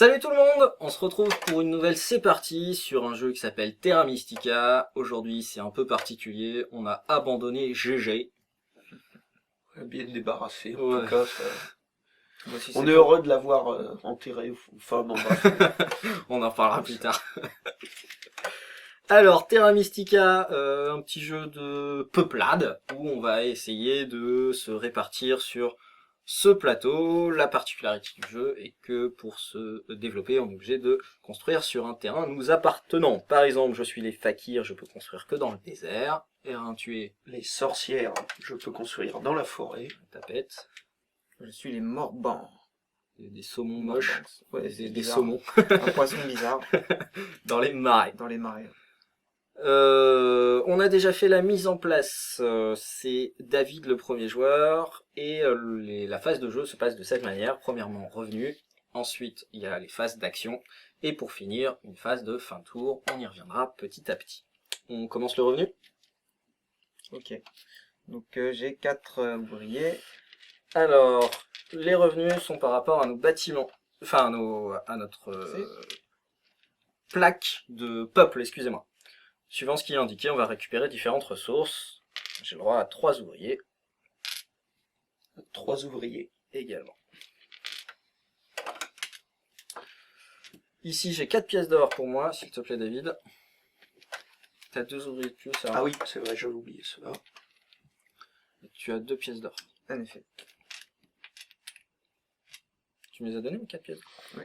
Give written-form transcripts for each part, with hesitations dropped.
Salut tout le monde, on se retrouve pour une nouvelle C'est parti sur un jeu qui s'appelle Terra Mystica. Aujourd'hui c'est un peu particulier, on a abandonné GG. On est bien débarrassé, en Ouais. tout cas. Ça... Moi aussi, On c'est est pas- heureux de l'avoir enterré, enfin non, bref. On en parlera plus tard. Alors Terra Mystica, un petit jeu de peuplade où on va essayer de se répartir sur ce plateau. La particularité du jeu est que pour se développer, on est obligé de construire sur un terrain nous appartenant. Par exemple, je suis les fakirs, je peux construire que dans le désert. R1, tu es Les sorcières, je peux construire dans la forêt. tapette, Je suis les morbans. des saumons moches, Ouais, des c'est des bizarre. saumons Un poisson bizarre dans les marais. dans les marais. On a déjà fait la mise en place, c'est David le premier joueur, et la phase de jeu se passe de cette manière. Premièrement, revenu, ensuite il y a les phases d'action, et pour finir, une phase de fin de tour, on y reviendra petit à petit. On commence le revenu. Ok. Donc j'ai 4 ouvriers. Alors, les revenus sont par rapport à nos bâtiments, enfin à notre plaque de peuple, excusez-moi. Suivant ce qui est indiqué, on va récupérer différentes ressources. J'ai le droit à 3 ouvriers 3 ouvriers. également. Ici, j'ai 4 pièces d'or pour moi, s'il te plaît, David. T'as 2 ouvriers de plus, alors. Ah oui, c'est vrai, j'avais oublié cela. Tu as 2 pièces d'or. En effet. Tu me les as données, mes 4 pièces? Oui.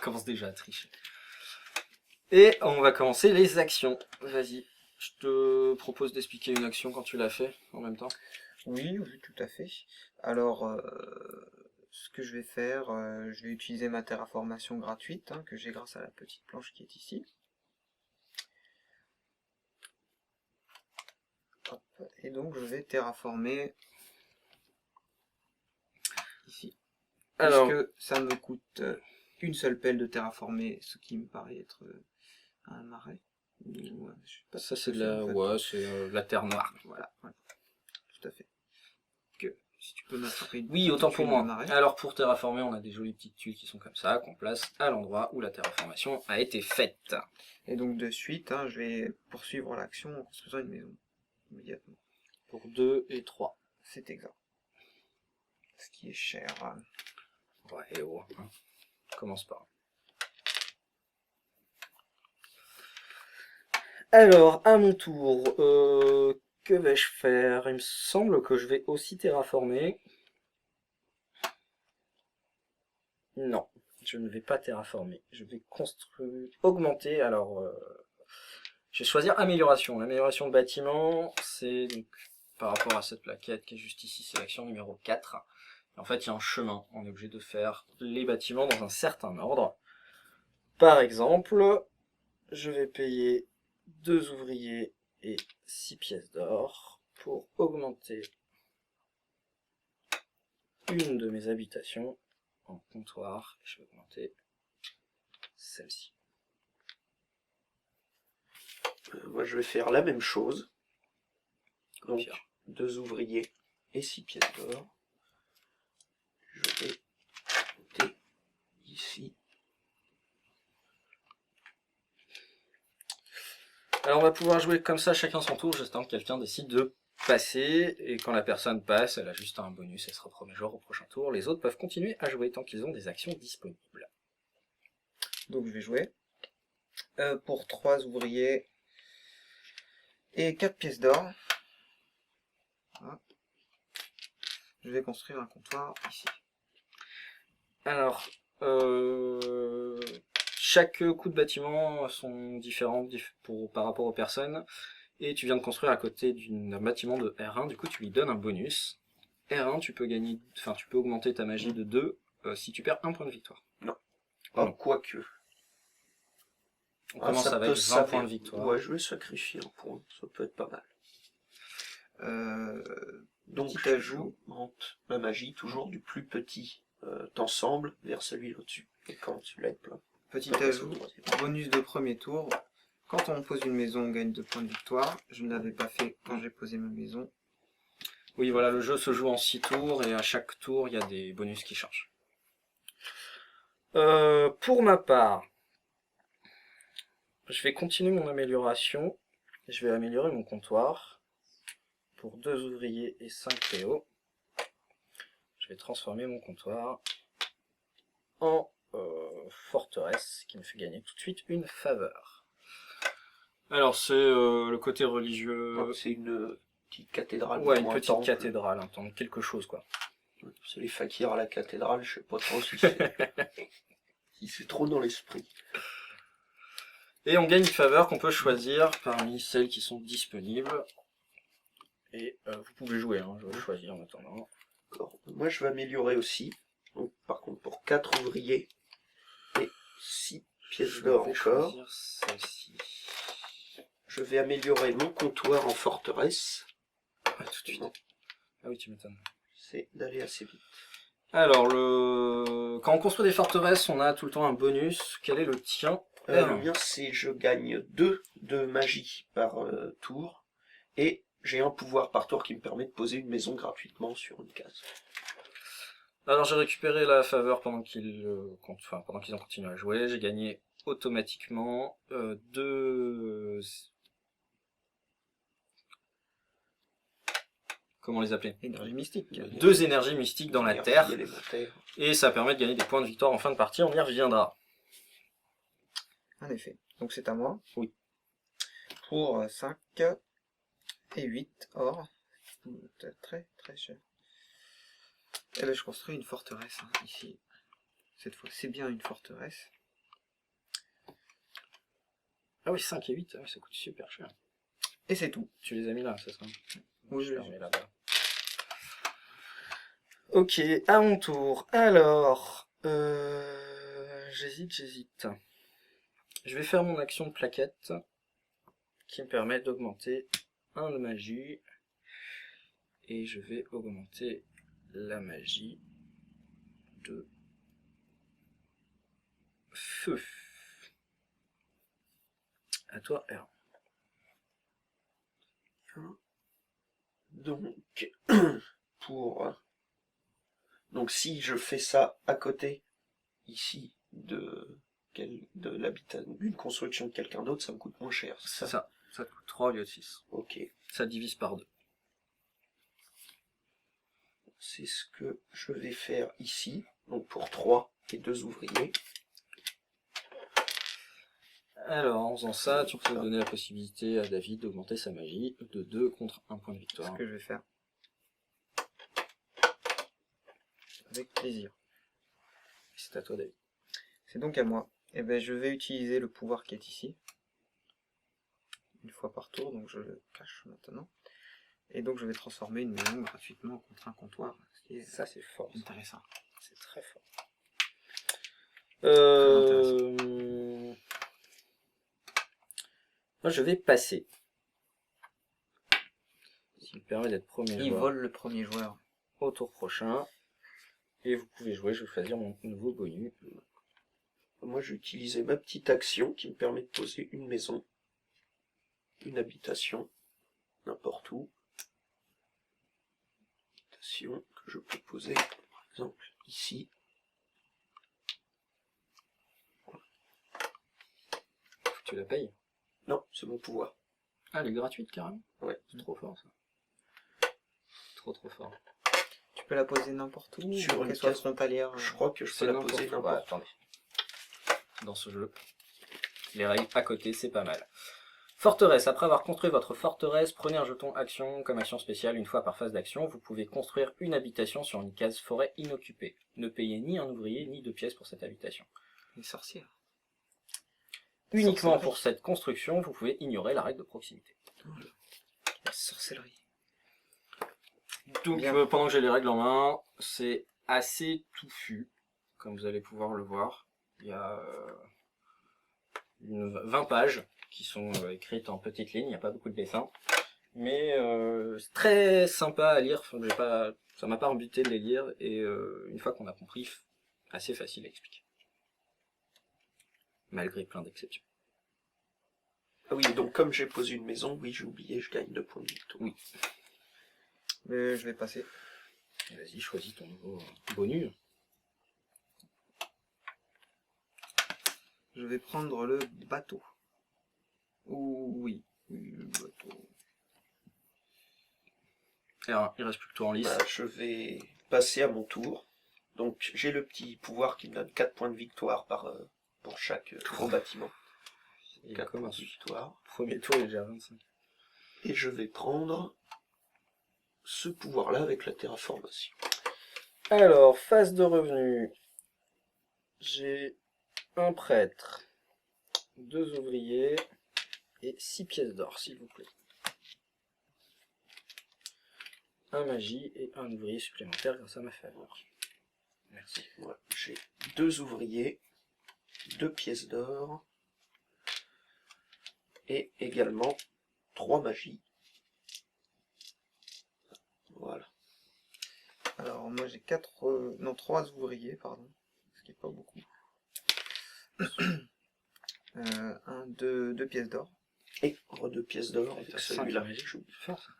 Commence déjà à tricher. Et on va commencer les actions. Vas-y, je te propose d'expliquer une action quand tu l'as fait, en même temps. Oui, oui, tout à fait. Alors, ce que je vais faire, je vais utiliser ma terraformation gratuite, que j'ai grâce à la petite planche qui est ici. Hop. Et donc, je vais terraformer ici. Alors, Puisque ça me coûte une seule pelle de terraformer, ce qui me paraît être un marais. Ou, je sais pas ça ce c'est que de la, en fait. ouais, c'est la terre noire. Voilà, ouais. Tout à fait. Que si tu peux m'attraper une Oui, petite autant pour tuile de moi. marais. Alors pour terraformer, on a des jolies petites tuiles qui sont comme ça, qu'on place à l'endroit où la terraformation a été faite. Et donc de suite, je vais poursuivre l'action en construisant une maison immédiatement. Pour 2 et 3. C'est exact. Ce qui est cher. Ouais, oh, hein. Commence par. Alors, à mon tour, que vais-je faire? Il me semble que je vais aussi terraformer. Non, je ne vais pas terraformer. Je vais construire, augmenter. Alors, je vais choisir amélioration. L'amélioration de bâtiment, c'est donc par rapport à cette plaquette qui est juste ici, c'est l'action numéro 4. En fait, il y a un chemin. On est obligé de faire les bâtiments dans un certain ordre. Par exemple, je vais payer 2 ouvriers et 6 pièces d'or pour augmenter une de mes habitations en comptoir. Je vais augmenter celle-ci. Moi, je vais faire la même chose. Donc, Pierre. 2 ouvriers et 6 pièces d'or. Je vais monter ici. Alors on va pouvoir jouer comme ça chacun son tour, juste tant que quelqu'un décide de passer, et quand la personne passe, elle a juste un bonus, elle sera premier joueur au prochain tour. Les autres peuvent continuer à jouer tant qu'ils ont des actions disponibles. Donc je vais jouer. Pour 3 ouvriers et 4 pièces d'or. Voilà. Je vais construire un comptoir ici. Alors, chaque coup de bâtiment sont différents par rapport aux personnes, et tu viens de construire à côté d'un bâtiment de R1, du coup tu lui donnes un bonus. R1, tu peux gagner, enfin tu peux augmenter ta magie de 2 si tu perds un point de victoire. Ah, Non. quoique. On commence ça avec peut 20 servir. points de victoire. Ouais, je vais sacrifier un point, ça peut être pas mal. Donc, Petit ajout. j'augmente ma magie toujours du plus petit ensemble vers celui au-dessus. Et quand celui-là est plein. Petit Après, ajout, c'est le troisième. bonus de premier tour. Quand on pose une maison, on gagne 2 points de victoire. Je ne l'avais pas fait quand j'ai posé ma maison. Oui, voilà, le jeu se joue en 6 tours, et à chaque tour, il y a des bonus qui changent. Pour ma part, je vais continuer mon amélioration. Je vais améliorer mon comptoir pour 2 ouvriers et 5 PO. Je vais transformer mon comptoir en forteresse, qui me fait gagner tout de suite une faveur. Alors c'est le côté religieux. Non, c'est une petite cathédrale. Ouais, ou une un petite temple. cathédrale, un temple, quelque chose quoi. C'est les fakirs à la cathédrale, je sais pas trop si c'est si c'est trop dans l'esprit. Et on gagne une faveur qu'on peut choisir parmi celles qui sont disponibles. Et vous pouvez jouer, hein, je vais choisir en attendant. D'accord. Moi je vais améliorer aussi. Donc, par contre pour 4 ouvriers et 6 pièces d'or encore. Choisir celle-ci. Je vais améliorer mon comptoir en forteresse. Ah, tout de suite. Ah oui, tu m'étonnes. C'est d'aller assez vite. Alors, quand on construit des forteresses, on a tout le temps un bonus. Quel est le tien? Le mien c'est je gagne 2 de magie par tour. Et j'ai un pouvoir par tour qui me permet de poser une maison gratuitement sur une case. Alors j'ai récupéré la faveur pendant qu'ils pendant qu'ils ont continué à jouer. J'ai gagné automatiquement 2... Comment les appeler? Énergie mystique. 2 énergies mystiques dans la terre. Élémentaire. Et ça permet de gagner des points de victoire en fin de partie, on y reviendra. En effet. Donc c'est à moi. Oui. Pour 5 et 8 or. Très très cher. Et ben je construis une forteresse hein, ici. Cette fois c'est bien une forteresse. Ah oui, 5 et 8, ça coûte super cher. Et c'est tout. Tu les as mis là, c'est ça? Oui, Je les oui. remets là-bas. Ok, à mon tour. Alors, j'hésite. Je vais faire mon action de plaquette qui me permet d'augmenter 1 de magie. Et je vais augmenter la magie de feu. À toi, R. Donc, donc si je fais ça à côté, ici, d'une construction de quelqu'un d'autre, ça me coûte moins cher. C'est ça. Ça te coûte 3 au lieu de 6. Ok. Ça divise par 2. C'est ce que je vais faire ici. Donc pour 3 et 2 ouvriers. Alors, en faisant ça, tu peux donner la possibilité à David d'augmenter sa magie de 2 contre 1 point de C'est victoire. ce que je vais faire. Avec plaisir. C'est à toi, David. C'est donc à moi. Et ben je vais utiliser le pouvoir qui est ici. Une fois par tour, donc je le cache maintenant. Et donc je vais transformer une maison gratuitement contre un comptoir. Ce qui est Ça, c'est fort. intéressant. C'est très fort. Moi, je vais passer. Ce qui me permet d'être premier Il joueur vole le premier joueur. au tour prochain. Et vous pouvez jouer, je vais choisir mon nouveau bonus. Moi, j'ai utilisé ma petite action qui me permet de poser une maison, une habitation, n'importe où. Habitation que je peux poser, par exemple, ici. Faut que tu la payes. Non, c'est mon pouvoir. Ah, elle est gratuite carrément. Ouais. C'est trop fort ça. Trop fort. Tu peux la poser n'importe où, Sur qu'elle une soit case. frontalière. Je crois que je peux C'est la poser Ouais, n'importe où. attendez. Dans ce jeu, les règles à côté, c'est pas mal. Forteresse. Après avoir construit votre forteresse, prenez un jeton action comme action spéciale une fois par phase d'action. Vous pouvez construire une habitation sur une case forêt inoccupée. Ne payez ni un ouvrier ni 2 pièces pour cette habitation. Les sorcières. Uniquement Sorcellerie. pour cette construction, vous pouvez ignorer la règle de proximité. La sorcellerie. Donc Bien. pendant que j'ai les règles en main, c'est assez touffu, comme vous allez pouvoir le voir. Il y a 20 pages qui sont écrites en petites lignes, il n'y a pas beaucoup de dessins. Mais c'est très sympa à lire, ça m'a pas rebuté de les lire, et une fois qu'on a compris, assez facile à expliquer. Malgré plein d'exceptions. Ah oui, donc comme j'ai posé une maison, oui, j'ai oublié, je gagne 2 points de victoire. Oui. Mais je vais passer. Vas-y, choisis ton nouveau bonus. je vais prendre le bateau. Oui, le bateau. Et alors, il reste plus que toi en lice. Bah, je vais passer à mon tour. Donc j'ai le petit pouvoir qui me donne 4 points de victoire pour chaque gros bâtiment. Il 4 points de commence. victoire. Premier tour, il est déjà à 25. Et je vais prendre ce pouvoir-là avec la terraformation. Alors, phase de revenus. J'ai un prêtre, 2 ouvriers et 6 pièces d'or, s'il vous plaît. Un magie et un ouvrier supplémentaire grâce à ma faveur. Merci. Ouais, j'ai 2 ouvriers, 2 pièces d'or et également 3 magies. Voilà. Alors moi j'ai 3 ouvriers, pardon, ce qui est pas beaucoup. 2 pièces d'or. Et 2 pièces d'or avec T'as celui-là. 5 magies. Fort, ça.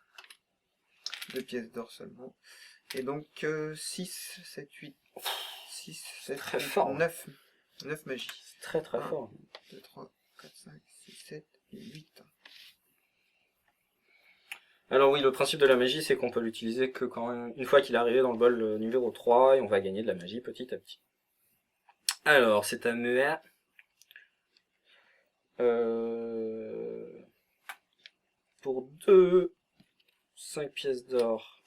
2 pièces d'or seulement. Et donc 6, 7, 8. 6, 7, Très 8, fort. 9 magies. C'est très très 1, fort. 2, 3, 4, 5, 6, 7 et 8. Alors oui, le principe de la magie, c'est qu'on peut l'utiliser que une fois qu'il est arrivé dans le bol numéro 3, et on va gagner de la magie petit à petit. Alors, c'est à Mea. Pour 5 pièces d'or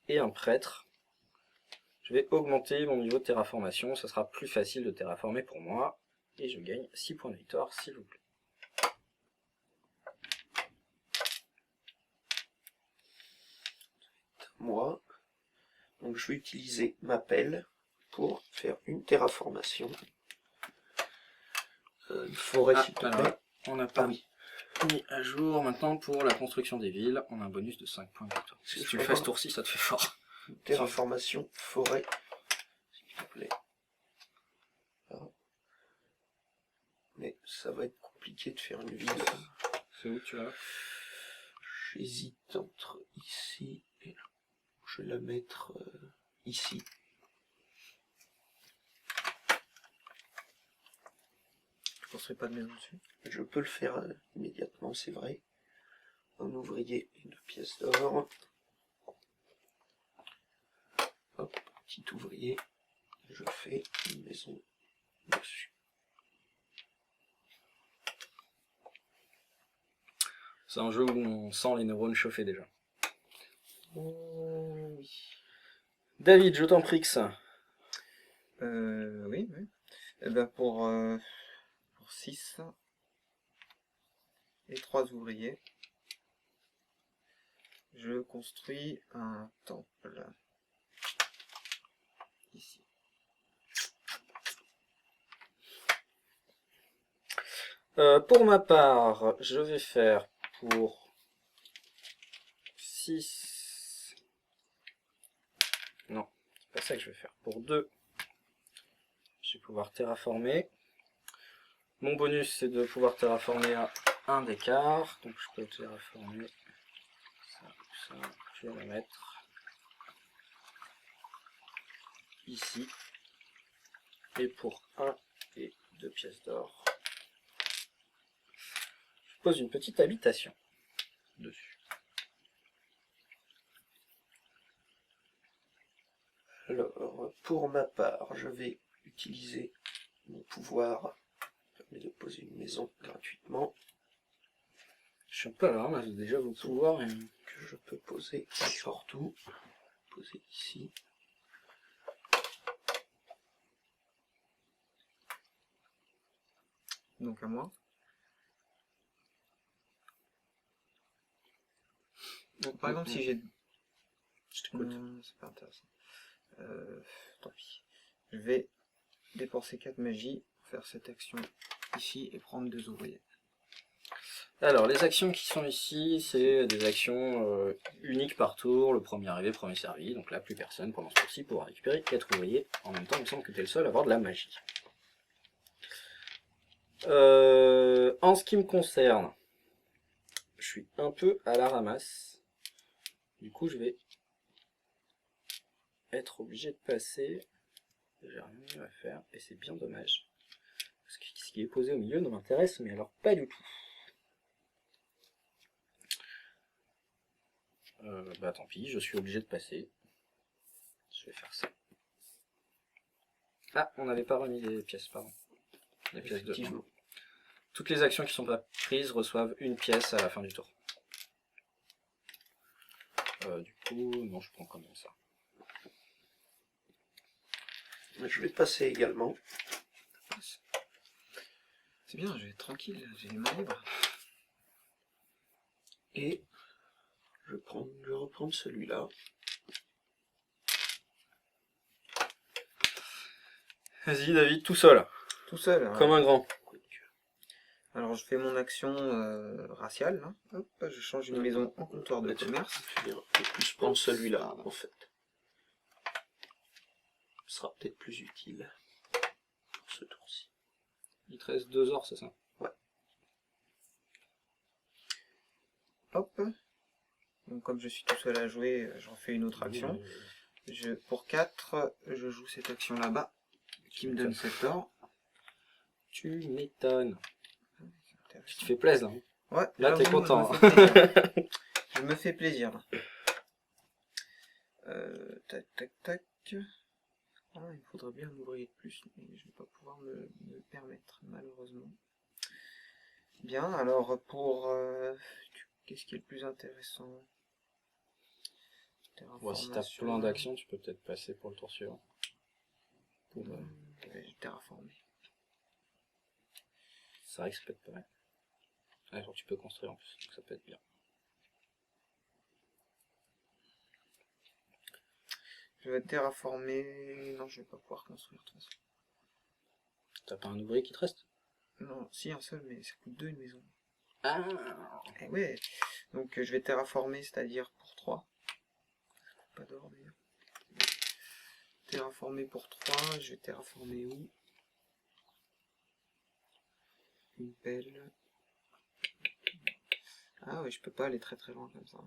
et un prêtre, je vais augmenter mon niveau de terraformation. Ça sera plus facile de terraformer pour moi. Et je gagne 6 points de victoire, s'il vous plaît. Moi, donc je vais utiliser ma pelle pour faire une terraformation. Une forêt, s'il te plaît. On n'a Ah pas oui. mis à jour. Maintenant, pour la construction des villes, on a un bonus de 5 points de victoire. Si tu le fais ce tour-ci, ça te fait fort. Terraformation forêt, s'il te plaît. Là. Mais ça va être compliqué de faire une ville. C'est où tu l'as? J'hésite entre ici et là. Je vais la mettre ici. Je construis pas de maison dessus. Je peux le faire immédiatement, c'est vrai. Un ouvrier et 2 pièces d'or. Hop, petit ouvrier. Je fais une maison dessus. C'est un jeu où on sent les neurones chauffer déjà. Oui. David, je t'en prie que ça. Oui. Et ben pour 6 et 3 ouvriers, je construis un temple. Ici. Pour ma part, je vais faire pour 6... Non, c'est pas ça que je vais faire. Pour 2, je vais pouvoir terraformer. Mon bonus, c'est de pouvoir terraformer à 1 d'écart. Donc je peux terraformer ça. Je vais la mettre ici. Et pour 1 et 2 pièces d'or, je pose une petite habitation dessus. Alors, pour ma part, je vais utiliser mon pouvoir qui permet de poser une maison gratuitement Je suis un peu à la ramasse déjà vos pouvoirs. que je peux poser n'importe où. Poser ici. Donc à moi. Par exemple, si j'ai... Je t'écoute. C'est pas intéressant. Tant pis. Je vais dépenser 4 magies pour faire cette action ici et prendre 2 ouvriers. Alors, les actions qui sont ici, c'est des actions uniques par tour. Le premier arrivé, premier servi. Donc là, plus personne pendant ce tour-ci pourra récupérer 4 ouvriers. En même temps, il me semble que tu es le seul à avoir de la magie. En ce qui me concerne, je suis un peu à la ramasse. Du coup, je vais être obligé de passer. J'ai rien mieux à faire et c'est bien dommage. qui est posé au milieu ne m'intéresse, mais alors pas du tout. Bah tant pis, je suis obligé de passer. Je vais faire ça. Ah, on n'avait pas remis les pièces, pardon. Les pièces de... Effectivement. Toutes les actions qui sont pas prises reçoivent une pièce à la fin du tour. Du coup, non, je prends quand même ça. Je vais passer également. C'est bien, je vais être tranquille, j'ai les mains libres. Et je vais reprendre celui-là. Vas-y David, tout seul, Tout seul. Hein. comme un grand. Alors je fais mon action raciale. Là. Hop, je change une maison en comptoir de commerce. Je vais plus prendre celui-là, en fait. Ce sera peut-être plus utile pour ce tour-ci. Il te reste 2 ors, c'est ça? Ouais. Hop. Donc comme je suis tout seul à jouer, j'en fais une autre action. Pour 4, je joue cette action là-bas, qui me donne 7 or. Tu m'étonnes. Tu te fais plaisir. Hein. Ouais, Là, t'es j'avoue, content. Je me fais plaisir. Là. Tac, tac, tac. Ah, il me faudrait bien un ouvrier de plus, mais je ne vais pas pouvoir me le permettre, malheureusement. Bien, alors pour... qu'est-ce qui est le plus intéressant? Bon, si t'as plein d'actions, tu peux peut-être passer pour le tour suivant. J'ai terraformé. C'est vrai que ça peut être pas mal. Alors tu peux construire en plus, donc ça peut être bien. Je vais terraformer... Non, je vais pas pouvoir construire de toute façon. T'as pas un ouvrier qui te reste? Non, si un seul, mais ça coûte 2 une maison. Ah. Eh ouais. Donc je vais terraformer, c'est-à-dire pour 3. Pas d'or d'ailleurs. Terraformer pour 3, je vais terraformer où? Une pelle. Ah ouais, je peux pas aller très très loin comme ça.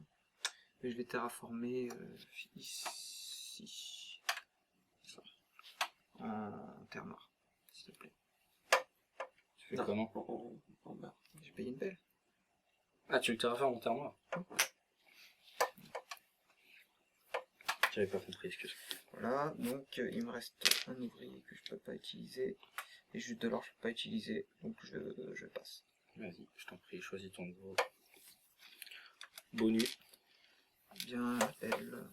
Mais je vais terraformer ici. Ça. En terre noire, s'il te plaît. Tu fais comment? En bas. J'ai payé une pelle. Ah, tu le terraformes en terre noire? J'avais pas compris, excuse. Voilà, donc il me reste un ouvrier que je peux pas utiliser. Et juste de l'or je peux pas utiliser, donc je passe. Vas-y, je t'en prie, choisis ton nouveau bonus. Bien, elle.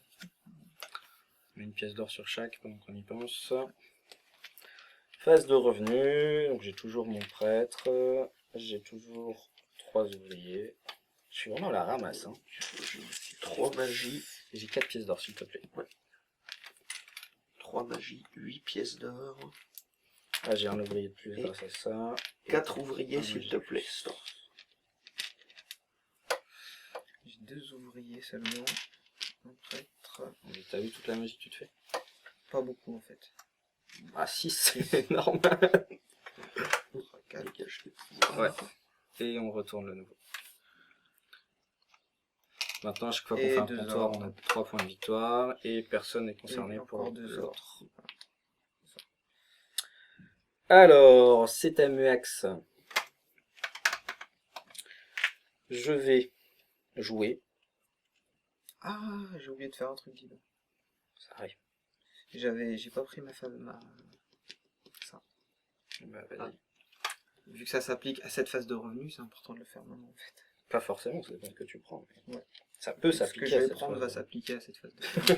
Mets une pièce d'or sur chaque pendant qu'on y pense. Phase de revenus, donc j'ai toujours mon prêtre, j'ai toujours 3 ouvriers. Je suis vraiment à la ramasse. Hein. J'ai aussi 3 magies. Et j'ai 4 pièces d'or s'il te plaît. Ouais. 3 magies, 8 pièces d'or. Ah, j'ai un ouvrier de plus grâce à ça. 4 ouvriers s'il te plaît. J'ai 2 ouvriers seulement. Un prêtre. T'as vu toute la magie que tu te fais? Pas beaucoup en fait. Ah 6, c'est énorme. 4. Ouais. Et on retourne le nouveau. Maintenant, à chaque fois qu'on Et fait un 2 comptoir, ors. on a 3 points de victoire et personne n'est concerné Et pour encore les 2 autres. ors. Alors, c'est à Muax. Je vais jouer. Ah, j'ai oublié de faire un truc, dis donc. Ça arrive. J'ai pas pris ma femme. Ça. Bah, vas-y. Ah. Vu que ça s'applique à cette phase de revenus, c'est important de le faire maintenant en fait. Pas forcément, c'est ce que tu prends. Mais... Ouais. Ça peut Ce que s'appliquer je à vais cette prendre phase. va s'appliquer à cette phase de revenus.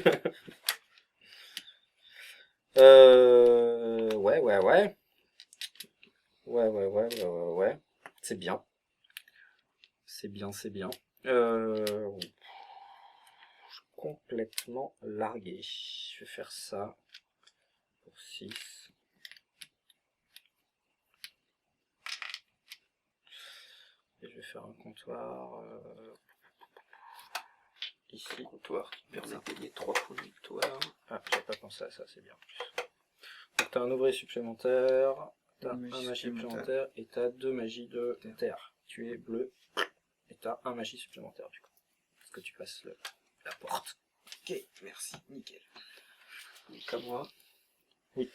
Ouais. Ouais. C'est bien. C'est bien. Je suis complètement largué. Je vais faire ça pour 6. Et je vais faire un comptoir ici. Un comptoir qui permet de gagner 3 points de victoire. Ah, j'ai pas pensé à ça, c'est bien en plus. Donc t'as un ouvrier supplémentaire, t'as un magie supplémentaire et t'as 2 magies de terre. Tu es bleu et t'as un magie supplémentaire du coup. Parce que tu passes la porte. Ok, merci, nickel. Donc à moi. Oui.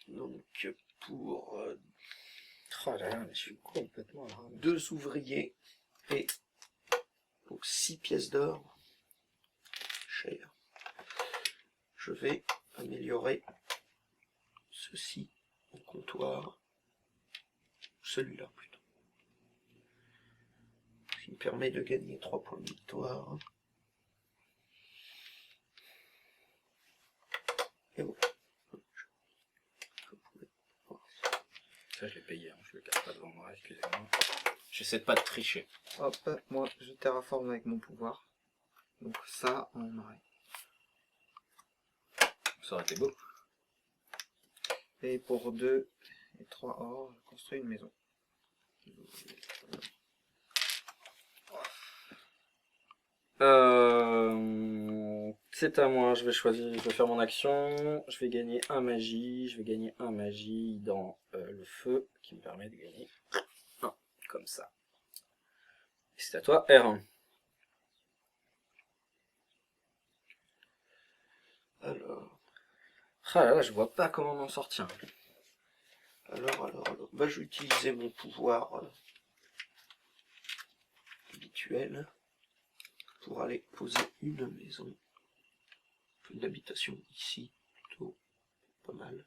Donc pour Oh là là, mais je suis complètement à la ramasse. 2 ouvriers et donc 6 pièces d'or. Cher. Je vais améliorer ceci au comptoir. Celui-là plutôt. Ce qui me permet de gagner 3 points de victoire. Et voilà. Ça, je l'ai payé, hein. Je le cache pas devant moi, excusez-moi. J'essaie de pas de tricher. Hop, moi je terraforme avec mon pouvoir. Donc ça en marais. Ça aurait été beau. Et pour 2 et 3 or, je construis une maison. C'est à moi, je vais choisir, je vais faire mon action, je vais gagner un magie, je vais gagner un magie dans le feu, qui me permet de gagner un, comme ça. Et c'est à toi, R1. Alors, Ah là là, je vois pas comment m'en sortir. alors. Bah, je vais utiliser mon pouvoir habituel pour aller poser une maison, une habitation ici, plutôt pas mal.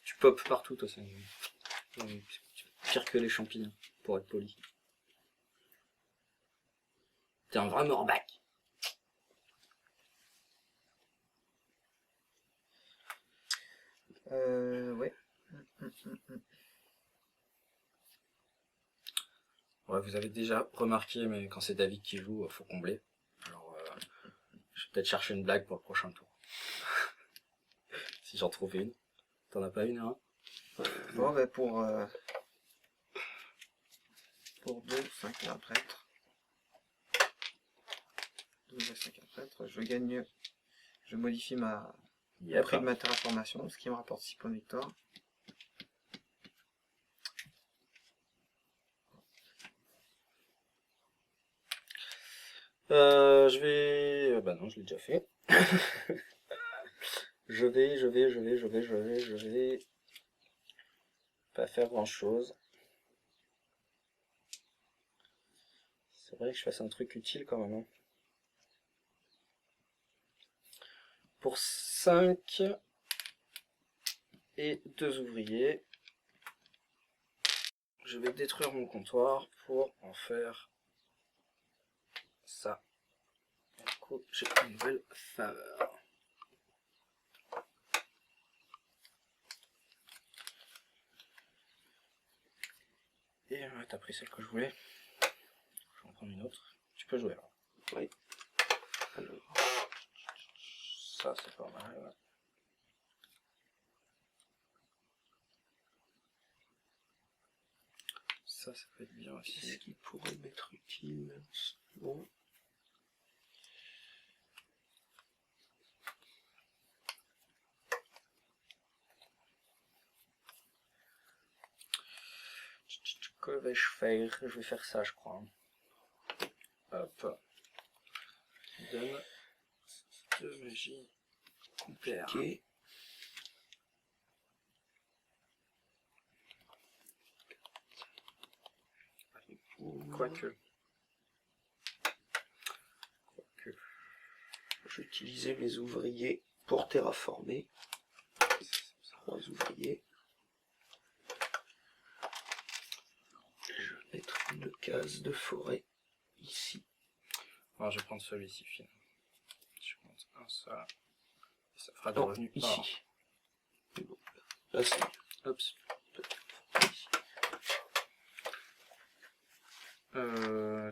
Tu popes partout, toi, ça. Pire que les champignons, pour être poli. T'es un vrai morbac. Ouais. Ouais, vous avez déjà remarqué, mais quand c'est David qui joue, faut combler. Alors, je vais peut-être chercher une blague pour le prochain tour. Si j'en trouve une. T'en as pas une, hein? Bon, bah pour 2, 5 et un prêtre. 12 et 5 et un prêtre, je gagne. Je modifie le prix de ma terraformation, ce qui me rapporte 6 points de victoire. Je vais... Bah non, je l'ai déjà fait. Je vais pas faire grand chose. C'est vrai que je fasse un truc utile quand même. Hein. Pour 5 et 2 ouvriers, je vais détruire mon comptoir pour en faire ça. Du coup, j'ai une nouvelle faveur. Et t'as pris celle que je voulais. Je vais en prendre une autre. Tu peux jouer là. Oui. Alors, Ça c'est pas mal. Ouais. Ça peut être bien qu'est-ce aussi. qui pourrait m'être utile? Bon. Que vais-je faire? Je vais faire ça, je crois. Hop. Donne 2 magies complémentaires. Ok. Quoique. Je vais utiliser mes ouvriers pour terraformer. 3 ouvriers. Je vais mettre une case de forêt ici. Alors, je vais prendre celui-ci finalement. Je compte un seul. Ça fera des Non, revenus. ici. Bon, là c'est Hop.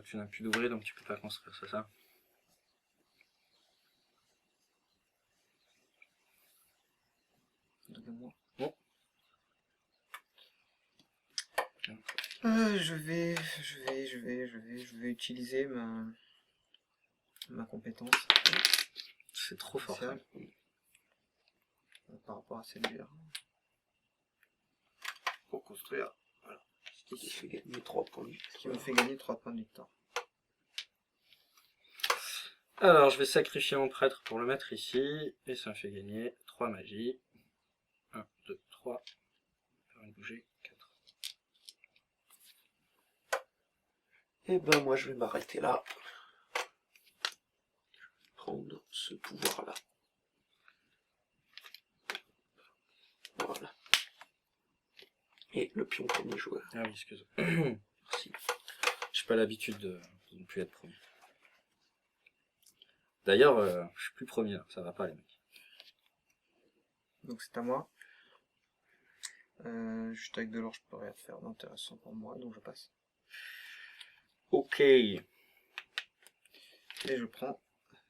Tu n'as plus d'ouvriers donc tu peux pas construire, c'est ça? Donnez-moi. Bon. Je vais utiliser ma compétence C'est trop fort. Ça. spéciale par rapport à celle-là pour construire. Voilà. ce qui fait gagner 3 points de Ce qui me victoire. fait gagner 3 points de victoire. Alors, je vais sacrifier mon prêtre pour le mettre ici. Et ça me fait gagner 3 magies. 1, 2, 3. Faire une bouger. 4. Et ben moi je vais m'arrêter là. Prendre ce pouvoir-là. Voilà. Et le pion premier joueur. Ah oui, excuse-moi. Merci. J'ai pas l'habitude de ne plus être premier. D'ailleurs, je suis plus premier là, ça va pas les mecs. Donc c'est à moi. Juste avec de l'or, je peux rien faire d'intéressant pour moi, donc je passe. Ok. Et je prends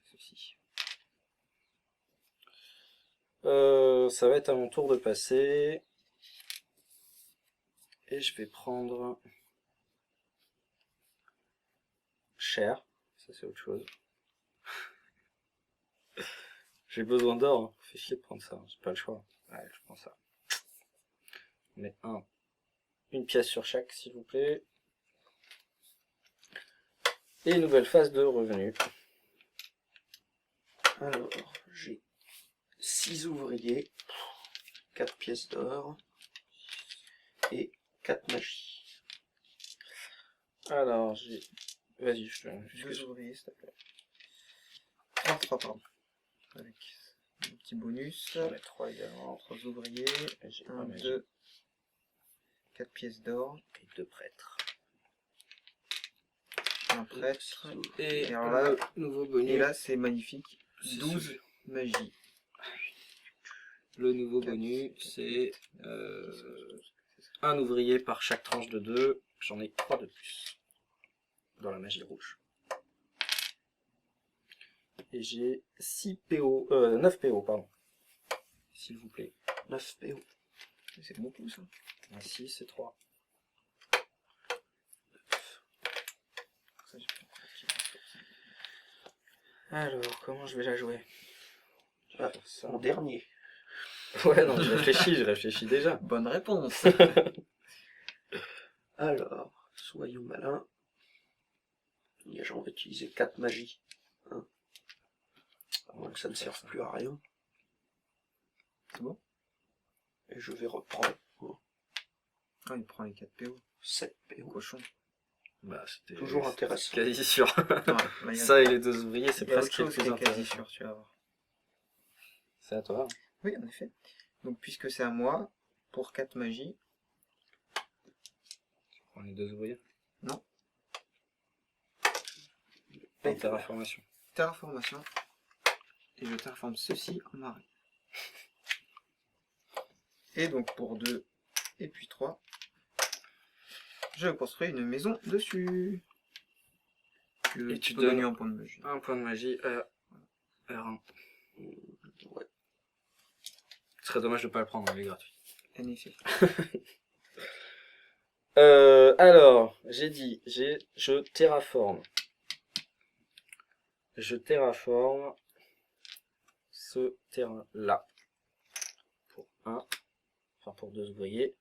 ceci. Ça va être à mon tour de passer. Et je vais prendre cher. Ça c'est autre chose. J'ai besoin d'or. Hein. Fait chier de prendre ça. J'ai pas le choix. Ouais, je prends ça. Mais une pièce sur chaque, s'il vous plaît. Et nouvelle phase de revenus. Alors, j'ai 6 ouvriers, 4 pièces d'or et 4 magies. Alors, j'ai... Vas-y, je te... 2 ouvriers, s'il te plaît. 3, pardon. Avec un petit bonus. J'en ai 3 également. 3 ouvriers. Et j'ai 1, magie. 2, 4 pièces d'or. Et 2 prêtres. Un prêtre. Et alors là, le nouveau bonus. Et là, c'est magnifique. C'est 12 celui- magie. Le nouveau 4, bonus, 4, c'est 8, un ouvrier par chaque tranche de 2. J'en ai 3 de plus. Dans la magie rouge. Et j'ai 9 PO, pardon. S'il vous plaît. 9 PO. c'est beaucoup ça. 6 c'est 3. Ça, j'ai pris Alors, comment je vais la jouer? Je vais Ah, faire ça. En dernier. Ouais, non, je réfléchis déjà. Bonne réponse. Alors, soyons malins. Et j'en vais utiliser 4 magies. Hein. À moins que ça ne serve plus à rien. C'est bon. Et je vais reprendre Ah, il prend les 4 PO. 7 PO. Cochon. Bah, c'était Toujours intéressant. quasi sûr. Ouais, là, il y a- Ça et les 2 ouvriers, c'est il y a autre presque le chose plus qui est quasi intéressant. sûr, tu vas voir. C'est à toi. Oui, en effet. Donc, puisque c'est à moi, pour 4 magies, Prends les 2 ouvriers. non, En terraformation. terraformation. Et je terraforme ceci en marais. Et donc, pour 2 et puis 3, je construis une maison dessus. Et tu peux donnes gagner un point de magie. un point de magie à R1. Ouais. Ce serait dommage de pas le prendre, il est gratuit. En effet. Alors, j'ai dit, je terraforme. Je terraforme ce terrain-là. Pour pour 2 ouvriers.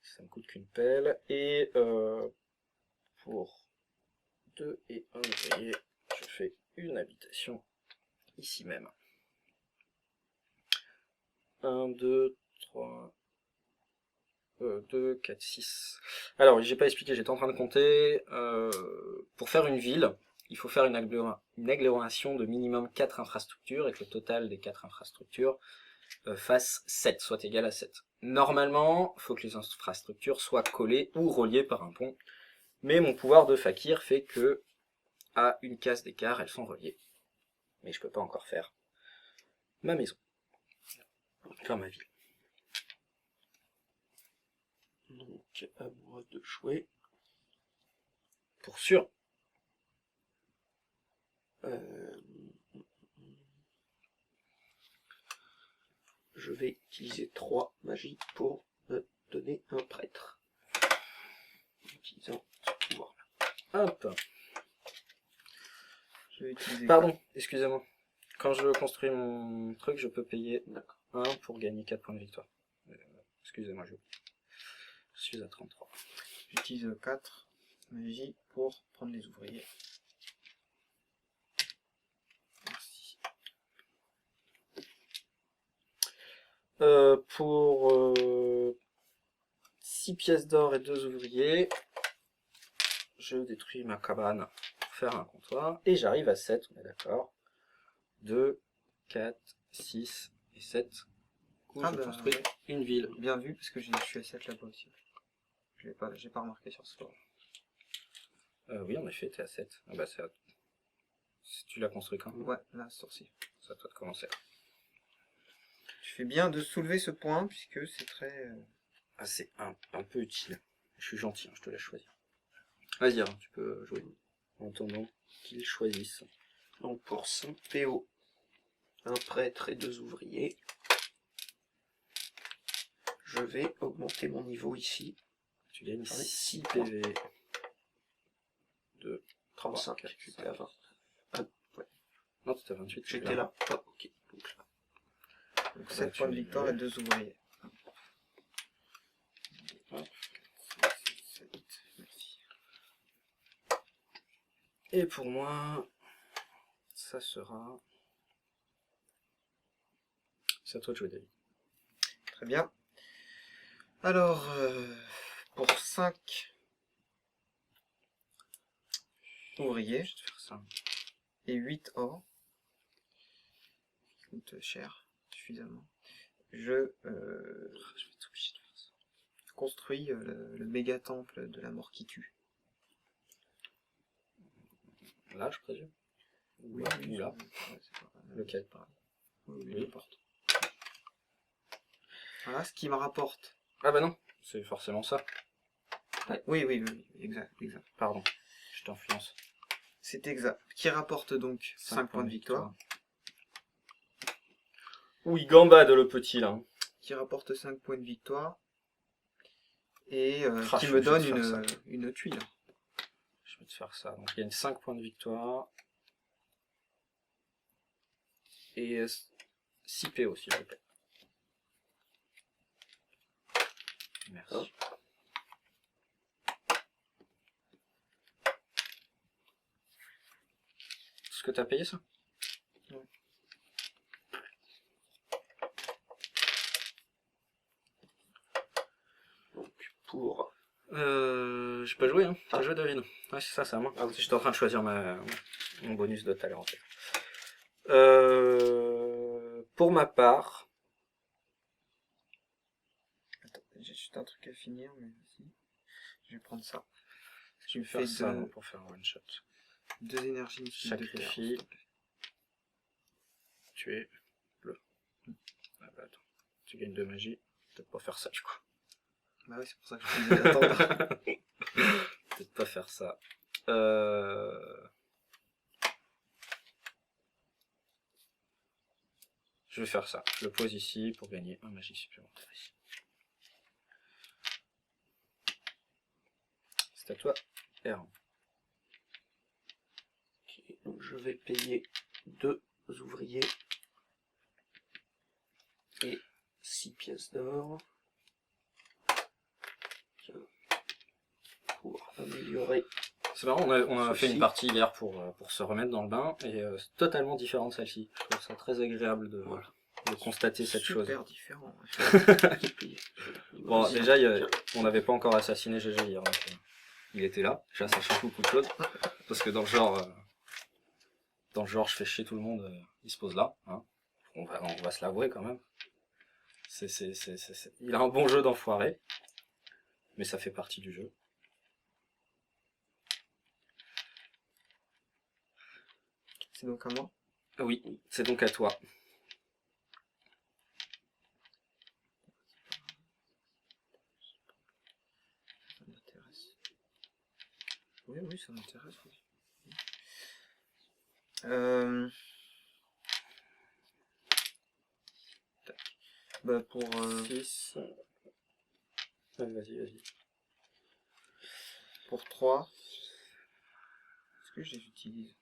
Ça me coûte qu'une pelle. Et pour 2 et 1 ouvrier, je fais une habitation ici même. 1, 2, 3... 2, 4, 6. Alors, j'ai pas expliqué, j'étais en train de compter. Pour faire une ville, il faut faire une agglomération de minimum 4 infrastructures et que le total des 4 infrastructures fasse 7, soit égal à 7. Normalement, il faut que les infrastructures soient collées ou reliées par un pont. Mais mon pouvoir de fakir fait que, à une case d'écart, elles sont reliées. Mais je peux pas encore faire ma maison. Faire ma ville. Donc, à moi de jouer. Pour sûr. Je vais utiliser 3 magies pour me donner un prêtre. En utilisant ce pouvoir-là. Hop. Je vais utiliser. Pardon, excusez-moi. Quand je construis mon truc, je peux payer D'accord. 1 pour gagner 4 points de victoire. Excusez-moi, je suis à 33. J'utilise 4 magies pour prendre les ouvriers. Merci. Pour 6 pièces d'or et 2 ouvriers, je détruis ma cabane pour faire un comptoir. Et j'arrive à 7, on est d'accord. 2, 4, 6 et 7. Du coup, Ah je bah, construis ouais. une ville. Bien vu, parce que je suis à 7 là-bas aussi. J'ai pas remarqué sur ce sport. Oui, en effet, t'es à 7. Ah bah, tu l'as construit quand? Ouais, là, ce tour-ci. C'est à toi de commencer. Tu fais bien de soulever ce point, puisque c'est très... Ah, c'est un peu utile. Je suis gentil, hein, je te laisse choisir. Vas-y, hein, tu peux jouer. En attendant qu'ils choisissent. Donc pour 5 PO, un prêtre et 2 ouvriers, je vais augmenter mon niveau ici. Tu gagnes J'en ai 6 points. PV. 2, 35, 4, j'étais à 20. Non, tu à 28. J'étais là. Ah, ok. Donc, Donc Bah, 7 tu points de es victoire là. et 2 ouvriers. Hop. 7, merci. Et pour moi, ça sera... C'est à toi de jouer, David. Très bien. Alors, pour 5 ouvriers Je vais te faire ça. et 8 or, qui coûte cher, suffisamment, je Je vais être obligé de faire ça. construis le méga temple de la mort qui tue. Là, je présume. Ou Oui, là. oui, Ou là. c'est pas grave. Lequel? C'est pareil. Oui, Oui. n'importe. Voilà ce qui me rapporte. Ah bah non, c'est forcément ça. Oui, oui, oui, exact, exact. Pardon, je t'influence. C'est exact. Qui rapporte donc 5 points de victoire. Ouh, il gambade le petit là. Qui rapporte 5 points de victoire. Et Ah, qui je me suis donne obligé de faire ça. une tuile. Je vais te faire ça. Donc je gagne 5 points de victoire. Et 6 PO s'il vous plaît. Merci. Hop. Est-ce que t'as payé ça? donc pour... J'ai pas joué, hein. T'as joué, David? Ouais, c'est ça, c'est à moi. Ah oui. J'étais en train de choisir mon bonus de tout à l'heure, en fait. Pour ma part, Attends, j'ai juste un truc à finir, mais vas-y. Je vais prendre ça. Tu me fais faire ça non, pour faire un one shot. 2 énergies mystiques de terre. Sacrifie. s'il te plaît. Tu es bleu. Ah bah attends, tu gagnes 2 magie. Peut-être pas faire ça du coup. Bah oui, c'est pour ça que je te disais d'attendre. Peut-être pas faire ça. Je vais faire ça. Je le pose ici pour gagner un magie supplémentaire ici. C'est à toi, R. Ok, donc je vais payer 2 ouvriers et 6 pièces d'or pour améliorer. C'est marrant, on a fait Ceci. une partie hier pour se remettre dans le bain et c'est totalement différent de celle-ci. Je trouve ça très agréable de constater cette chose. Super différent. Bon, Vas-y. déjà, on n'avait pas encore assassiné GG hier, donc il était là. Déjà, ça change beaucoup de choses. Parce que dans le genre, je fais chier tout le monde, il se pose là. Hein. On va se l'avouer quand même. Il a un bon jeu d'enfoiré, mais ça fait partie du jeu. C'est donc à moi. Oui, c'est donc à toi. Ça m'intéresse. Oui, oui, ça m'intéresse. Oui. Tac. Bah pour 6. Vas-y. pour 3. Est-ce que je les utilise?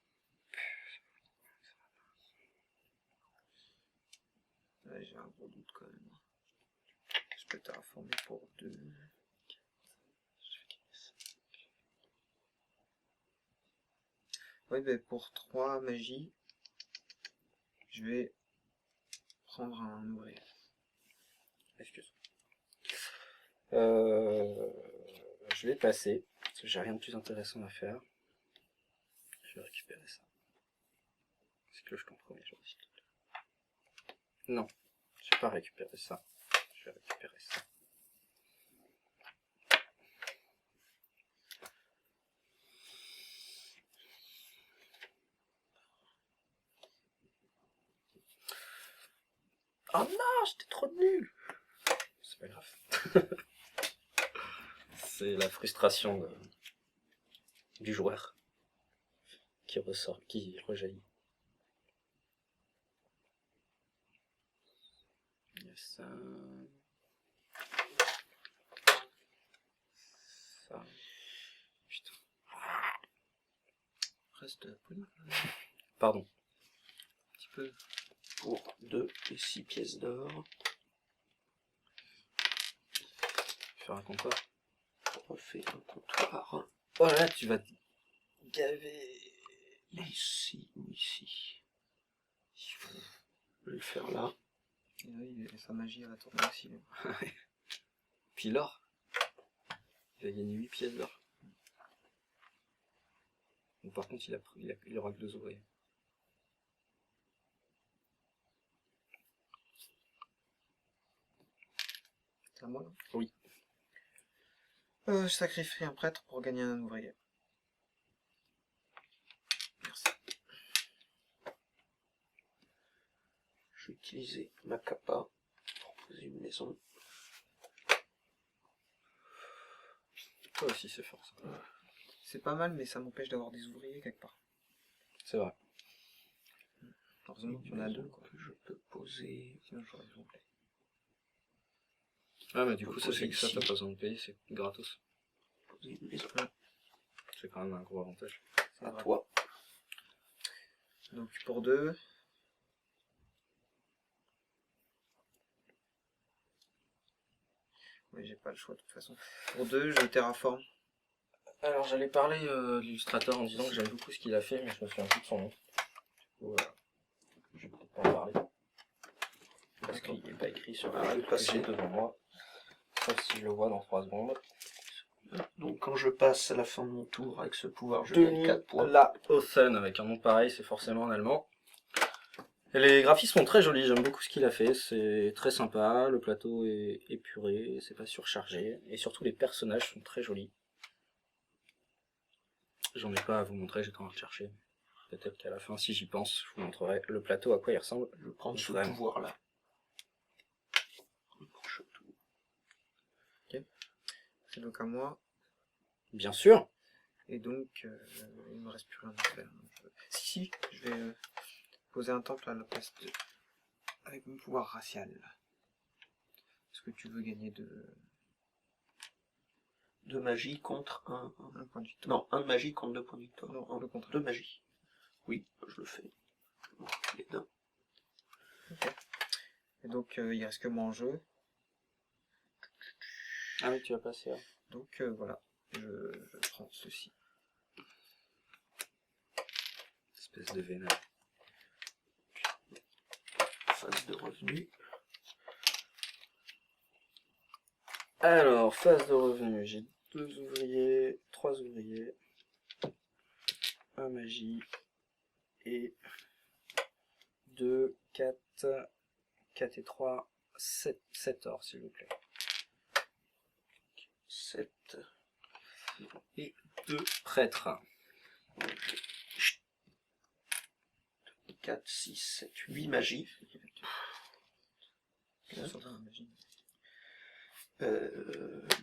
Ouais, j'ai un gros doute quand même. Je peux terraformer pour 2. Ouais, ben pour 3 magies, je vais prendre un ouvrier. Excuse. Je vais passer, parce que j'ai rien de plus intéressant à faire. Je vais récupérer ça. C'est que je t'en promets, je Non, je vais pas récupérer ça. Je vais récupérer ça. Oh non, j'étais trop nul. C'est pas grave. C'est la frustration du joueur qui ressort, qui rejaillit. Il y a ça. Ça. Putain. Reste poli. Pardon. Un petit peu. Pour 2 et 6 pièces d'or. Faire un comptoir. On refait un comptoir. Oh là, tu vas te gaver. Ici ou ici. Je vais le faire là. Et là, sa magie elle va tourner aussi. Puis l'or. Il va gagner 8 pièces d'or. Donc, par contre, il aura que 2 ouvriers. C'est à moi là? Oui. Je sacrifie un prêtre pour gagner un ouvrier. Merci. Je vais utiliser ma capa pour poser une maison. Toi aussi, c'est fort ça. C'est pas mal, mais ça m'empêche d'avoir des ouvriers quelque part. C'est vrai. Heureusement qu'il y en a deux, quoi. Que je peux poser. Sinon j'aurais complet. Ah, mais du coup, ça Poser fait que ça, ici. t'as pas besoin de payer, c'est gratos. Poser une maison. C'est quand même un gros avantage. C'est À vrai. toi. Donc pour 2. Oui, j'ai pas le choix de toute façon. Pour 2, je terraforme. Alors, j'allais parler de l'illustrateur en disant que j'aime beaucoup ce qu'il a fait, mais je me souviens plus de son nom. Du coup, je vais peut-être pas en parler. Parce qu'il n'est pas écrit sur Ah, le le truc que passé. j'ai devant moi. Sauf si je le vois dans 3 secondes. Donc quand je passe à la fin de mon tour avec ce pouvoir, je gagne 4 points. La Osen, avec un nom pareil, c'est forcément en allemand. Et les graphismes sont très jolis, j'aime beaucoup ce qu'il a fait, c'est très sympa, le plateau est épuré, c'est pas surchargé, et surtout les personnages sont très jolis. J'en ai pas à vous montrer, j'étais en train de chercher. Peut-être qu'à la fin, si j'y pense, je vous montrerai le plateau, à quoi il ressemble. Je prends ce Vraiment. pouvoir-là. Le prochain tour. C'est donc à moi. Bien sûr. Et donc, il me reste plus rien à faire. Si, je vais poser un temple à la place de... avec mon pouvoir racial. Est-ce que tu veux gagner De magie contre un point de victoire? Non, un de magie contre 2 points de victoire. Non, le contraire. 2 magie. Oui, je le fais. Bon, les deux. Et donc, il reste que moi en jeu. Ah oui, tu vas passer. Hein. Donc, voilà. Je prends ceci. Espèce de vénère. Phase de revenu. Alors, phase de revenu, j'ai 2 ouvriers, 3 ouvriers, un magie, et 2, 4 et 3, 7 or s'il vous plaît. 7. Et 2 prêtres. 4, 6, 7, 8 magie.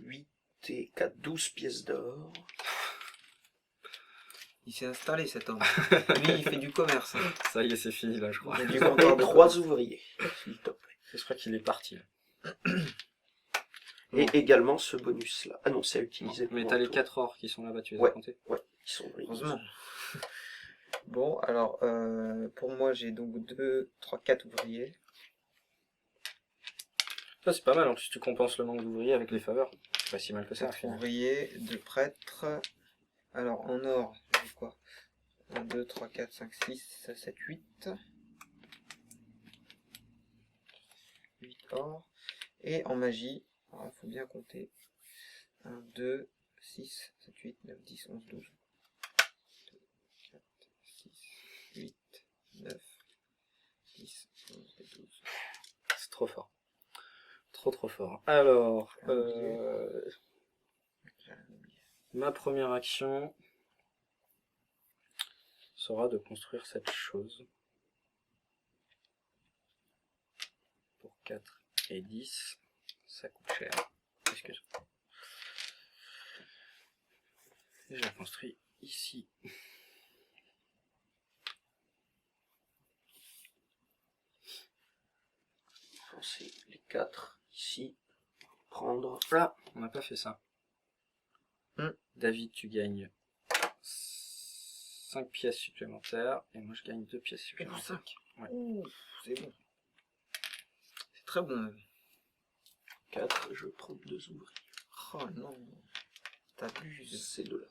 8 et 4, 12 pièces d'or. Il s'est installé cet homme. Lui, il fait du commerce. Ça y est, c'est fini là, je crois. Il y a du Et comptoir de 3 ouvriers, s'il te plaît. Je crois qu'il est parti. Là. Et également ce bonus-là. Ah non, c'est à utiliser pour Mais mon t'as les tour. 4 ors qui sont là-bas, tu les as Ouais. comptés? Ouais, ils sont Heureusement. Bon, alors, pour moi, j'ai donc 2, 3, 4 ouvriers. Ça, c'est pas mal, en plus tu compenses le manque d'ouvriers avec les faveurs. C'est pas si mal que ça. 4 ouvriers, 2 prêtres. Alors, en or, j'ai quoi? 1, 2, 3, 4, 5, 6, 7, 8. 8 or. Et en magie, il faut bien compter. 1, 2, 6, 7, 8, 9, 10, 11, 12. 2, 4, 6, 8, 9, 10, 11 et 12. C'est trop fort. Trop fort. Alors, ma première action sera de construire cette chose. Pour 4 et 10, ça coûte cher. Excuse-moi. Et je la construis ici. Lancer les 4 ici. Prendre. Là, on n'a pas fait ça. David, tu gagnes 5 pièces supplémentaires et moi je gagne 2 pièces supplémentaires. 5. Ouais. C'est bon. C'est très bon même. 4, je prends 2 ouvriers. Oh non, t'abuses. C'est de là.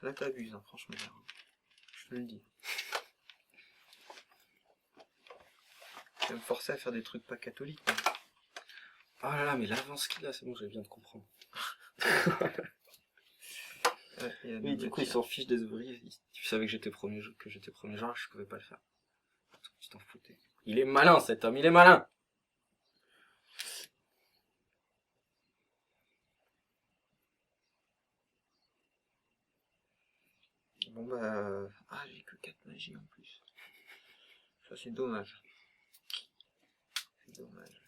Là t'abuses, hein, franchement. Je te le dis. Tu vas me forcer à faire des trucs pas catholiques. Hein. Oh là là, mais l'avance qu'il a, c'est bon, je viens de comprendre. Ouais, Oui, du coup, il s'en fiche des ouvriers. Tu savais que j'étais premier genre, je pouvais pas le faire. Tu t'en foutais. Il est malin, cet homme, il est malin. Bon bah... Ah, j'ai que 4 magies en plus. Ça c'est dommage. C'est dommage.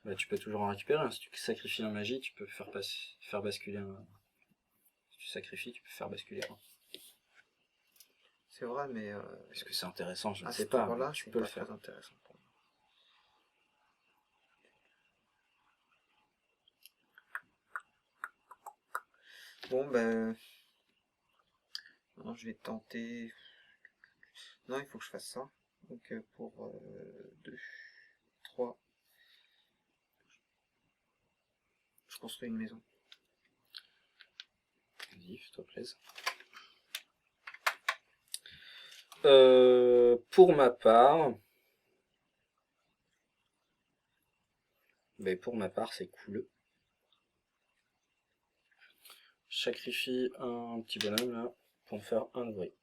Bah, tu peux toujours en récupérer. Hein. Si tu sacrifies un magie, tu peux faire basculer un... Si tu sacrifies, tu peux faire basculer un. C'est vrai, mais... Est-ce que c'est intéressant? Je ne à sais cet pas. endroit-là, Tu c'est peux pas le faire. très intéressant pour moi. Bon ben... Non, je vais tenter... Non, il faut que je fasse ça. Donc pour 2, 3... Je construis une maison. Vas-y, fais-toi plaisir. Pour ma part... Ben, pour ma part, c'est cool. Je sacrifie un petit bonhomme là pour me faire un ouvrier.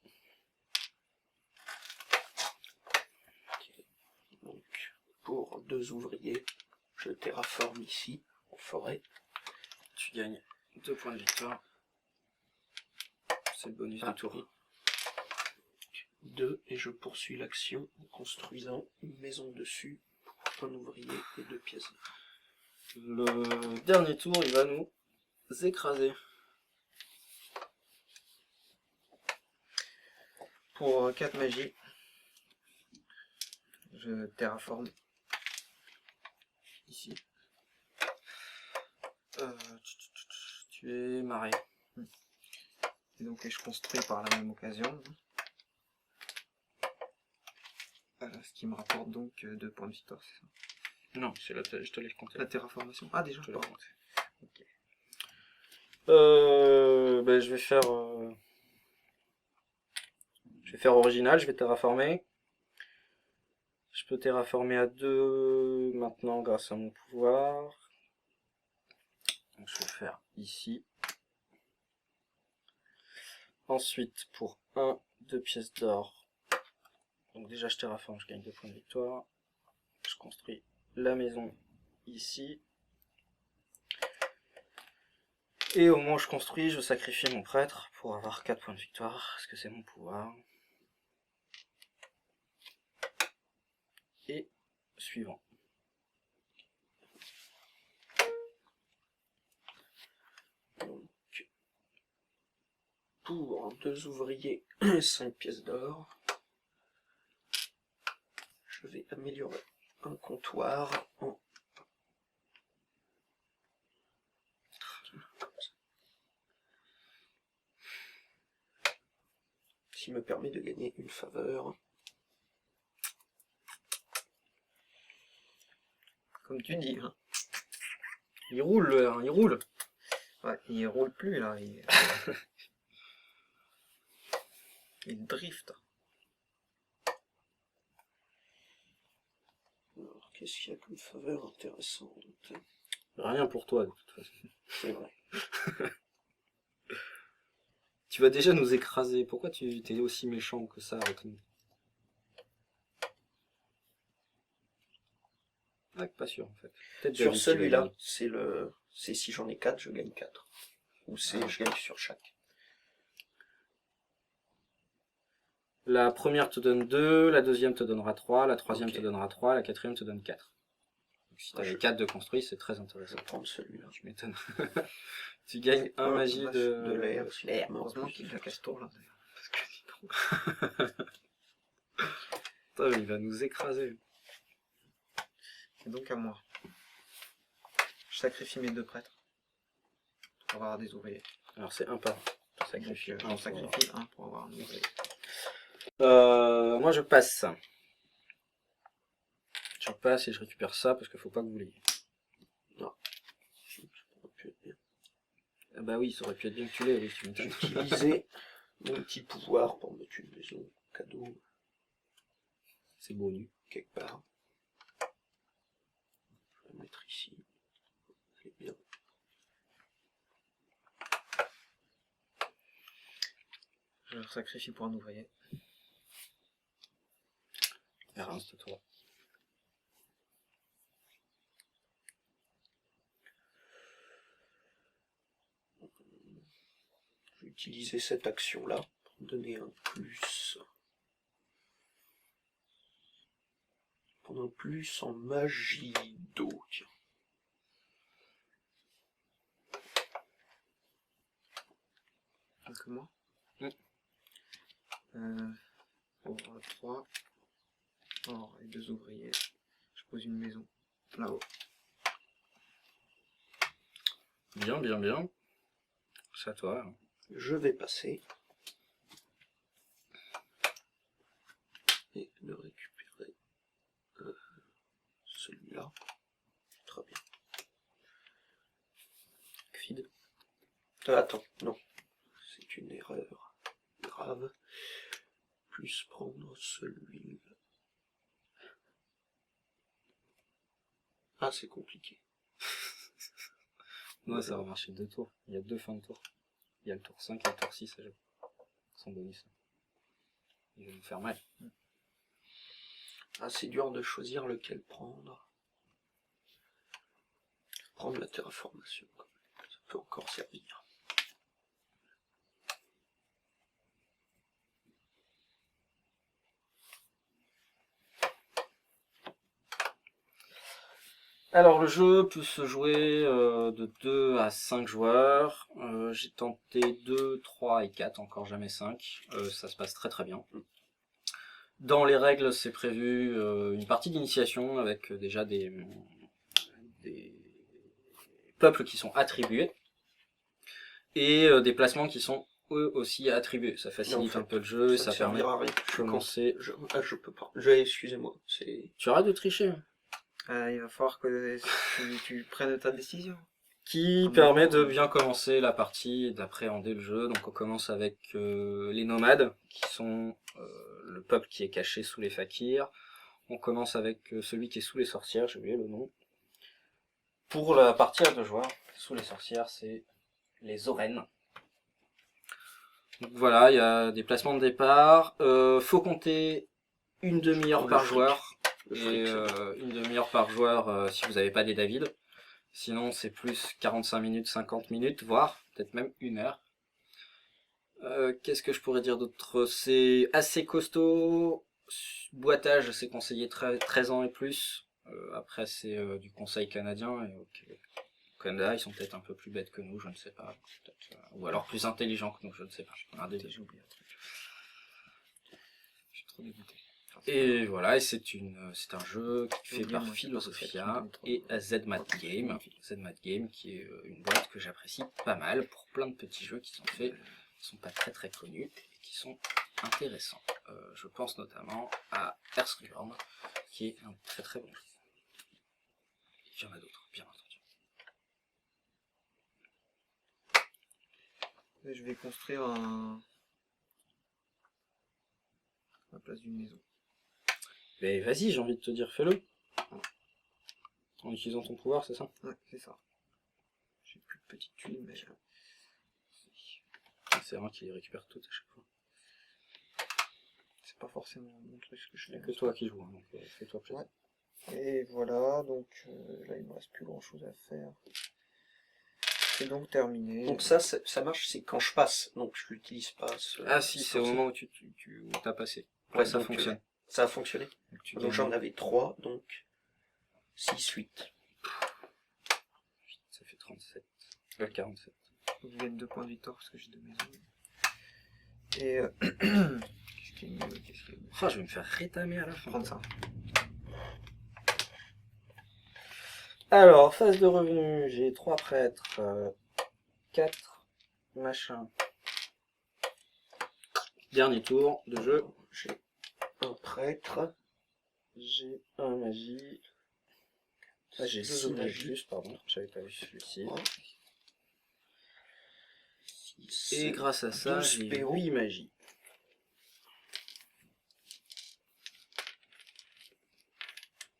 Donc, pour 2 ouvriers, je terraforme ici, en forêt. Tu gagnes 2 points de victoire. C'est le bonus du tour. 2, et je poursuis l'action en construisant une maison dessus, pour un ouvrier et 2 pièces. Le dernier tour, il va nous écraser. Pour 4 magies, je terraforme ici. Tu es marré. Et donc je construis par la même occasion. Ce qui me rapporte donc 2 points de victoire, c'est ça? Non, je te laisse compter. La terraformation. Ah déjà, Je te laisse pardon. compter. Ok. Ben, je vais faire original, je vais terraformer. Je peux terraformer à 2 maintenant grâce à mon pouvoir. Donc je vais le faire ici. Ensuite, pour 1, 2 pièces d'or. Donc déjà je terraforme, je gagne 2 points de victoire. Je construis la maison ici. Et au moment où je construis, je sacrifie mon prêtre pour avoir 4 points de victoire, parce que c'est mon pouvoir. Et suivant. Donc, pour 2 ouvriers, 5 pièces d'or, je vais améliorer un comptoir en... Ce qui me permet de gagner une faveur. Comme tu dis. Hein. Il roule, il roule. Ouais, il roule plus là. Il drift. Qu'est-ce qu'il y a comme faveur intéressante? Rien pour toi, de toute façon. C'est vrai. Tu vas déjà nous écraser. Pourquoi tu t'es aussi méchant que ça avec nous? Ah, pas sûr en fait. Peut-être Sur David qui va celui-là, gagner. c'est si j'en ai 4, je gagne 4. Ou c'est je gagne sur chaque. La première te donne 2, la deuxième te donnera 3, la troisième Ok. te donnera 3, la quatrième te donne 4. Donc, si tu avais je- 4 de construit, c'est très Je intéressant. vais prendre celui-là. Tu m'étonnes. Tu gagnes un magie De l'air. Heureusement qu'il a casse tour là. Parce que sinon. Putain, il va nous écraser. Et donc à moi. Je sacrifie mes 2 prêtres. Pour avoir des ouvriers. Alors c'est un par. Tu Donc sacrifies un j'en pour sacrifie un pour avoir un ouvrier. moi je passe. Je passe et je récupère ça parce qu'il faut pas que vous l'ayez. Ça aurait pu être bien. Ah bah oui, ça aurait pu être bien que tu l'aies, oui, tu J'ai m'étonnes. utilisé mon petit pouvoir pour mettre une maison cadeau C'est beau nu. quelque part. Je vais la mettre ici. C'est bien. Je le sacrifie pour un ouvrier. Ernst, toi. Je vais utiliser cette action-là pour me donner un plus. Prendre un plus en magie d'eau, tiens. Donc moi. Mm. Pour 3. Or et 2 ouvriers. Je pose une maison. Là-haut. Bien, bien, bien. C'est à toi. Hein. Je vais passer. Et de récupérer celui-là. Très bien. Feed. Attends, non. C'est une erreur grave. Plus prendre celui-là. Ah, c'est compliqué. Ouais, ça va marcher 2 tours. Il y a 2 fins de tour. Il y a le tour 5 et le tour 6 à jouer. Sans bonus. Il va nous faire mal. Ah, c'est dur de choisir lequel prendre. Prendre la terraformation. Ça peut encore servir. Alors le jeu peut se jouer de 2 à 5 joueurs. J'ai tenté 2, 3 et 4, encore jamais 5. Ça se passe très très bien. Dans les règles, c'est prévu une partie d'initiation avec déjà des peuples qui sont attribués et des placements qui sont eux aussi attribués. Ça facilite En fait, un peu le jeu, ça ça ne permet servira à rien. de commencer. Je peux pas. Excusez-moi. C'est. Tu arrêtes de tricher. Il va falloir que tu prennes ta décision. Qui Ah, permet d'accord. de bien commencer la partie et d'appréhender le jeu. Donc on commence avec les nomades, qui sont le peuple qui est caché sous les fakirs. On commence avec celui qui est sous les sorcières, j'ai oublié le nom. Pour la partie à 2 joueurs, sous les sorcières, c'est les Oren. Donc voilà, il y a des placements de départ. Faut compter une demi-heure par joueur. Et une demi-heure par joueur si vous n'avez pas des David. Sinon, c'est plus 45 minutes, 50 minutes, voire peut-être même 1 heure. Qu'est-ce que je pourrais dire d'autre? C'est assez costaud. Boitage, c'est conseillé 13 ans et plus. Après, c'est du conseil canadien. Et au Canada, ils sont peut-être un peu plus bêtes que nous, je ne sais pas. Ou alors plus intelligents que nous, je ne sais pas. J'ai oublié un truc. Je suis trop dégoûté. Et voilà, et c'est un jeu qui J'ai fait oublié, par moi, c'est Philosophia parfait, tu me et donnes trop. ZMAT Game. ZMAT Game qui est une boîte que j'apprécie pas mal pour plein de petits jeux qui sont faits, qui sont pas très très connus et qui sont intéressants. Je pense notamment à Earthrealm qui est un très très bon jeu. Il y en a d'autres, bien entendu. Et je vais construire à la place d'une maison. Mais vas-y, j'ai envie de te dire, fais-le. En utilisant ton pouvoir, c'est ça? Ouais, c'est ça. J'ai plus de petites tuiles, mais... C'est vrai qu'il récupère tout à chaque fois. C'est pas forcément mon truc ce que je Il n'y fais. a que toi qui joues, hein, donc fais-toi plaisir. Ouais. Et voilà, donc là il me reste plus grand chose à faire. C'est donc terminé. Donc ça marche, c'est quand je passe, donc je l'utilise pas. Ah si, c'est au moment où où t'as passé. Après Ouais, ça donc, fonctionne. ça a fonctionné. Donc, tu Donc gagnes- j'en avais 3, donc 6, 8. Ça fait 37. 47. Je gagne 2 points de victoire parce que j'ai 2 maisons. Et qu'est-ce qui est mieux, qu'est-ce qui est mieux. Ah, je vais me faire rétamer à la fin. Prendre ça. Alors, phase de revenu, j'ai 3 prêtres, 4 machins. Dernier tour de jeu, J'ai un prêtre. j'ai un magie. Ah, j'ai 6 magie. magie plus, pardon, j'avais pas vu celui-ci. 6, Et grâce à ça, 12 j'ai PO. 8 magies.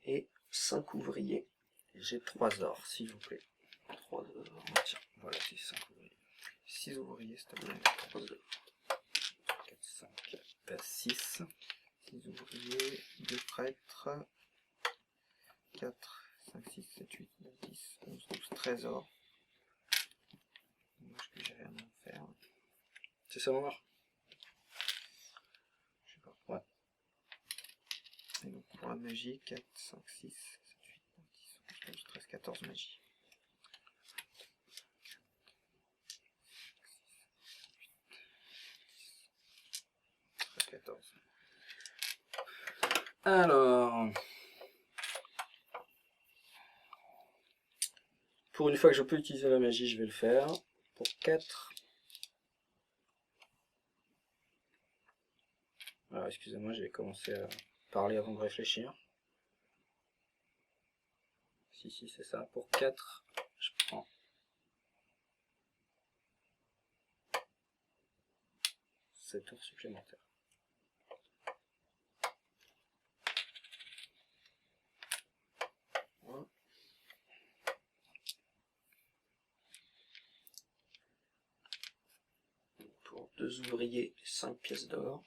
Et 5 ouvriers. J'ai 3 ors, s'il vous plaît. 3 ors. Tiens, voilà, c'est 5 ouvriers. 6 ouvriers, s'il te plaît. 3 ors. 4, 5, 6. 6 ouvriers, 2 prêtres. 4, 5, 6, 7, 8, 9, 10, 11, 12, 13 or. Dommage que j'ai rien à faire. C'est ça mon art? Je sais pas. Ouais. Et donc pour la magie, 4, 5, 6, 7, 8, 9, 10, 11, 12, 13, 14 magie. 14. Alors, pour une fois que je peux utiliser la magie, je vais le faire. Pour 4. Alors, excusez-moi, j'ai commencé à parler avant de réfléchir. Si, c'est ça. Pour 4, je prends 7 tours supplémentaires. Voilà. Pour 2 ouvriers, 5 pièces d'or.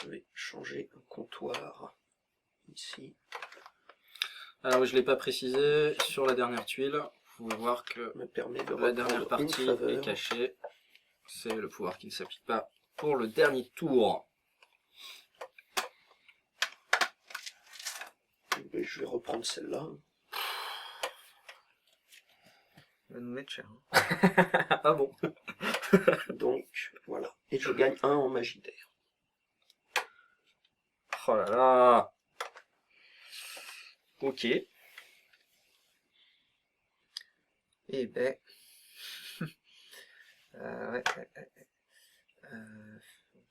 Je vais changer un comptoir ici. Alors, je ne l'ai pas précisé, sur la dernière tuile, vous pouvez voir que Me permet de la dernière reprendre une partie est faveur. cachée. C'est le pouvoir qui ne s'applique pas pour le dernier tour. Et je vais reprendre celle-là. Il va nous mettre cher. Ah bon? Donc voilà. Et je gagne 1 en magie d'air. Oh là là. Ok. Et ben.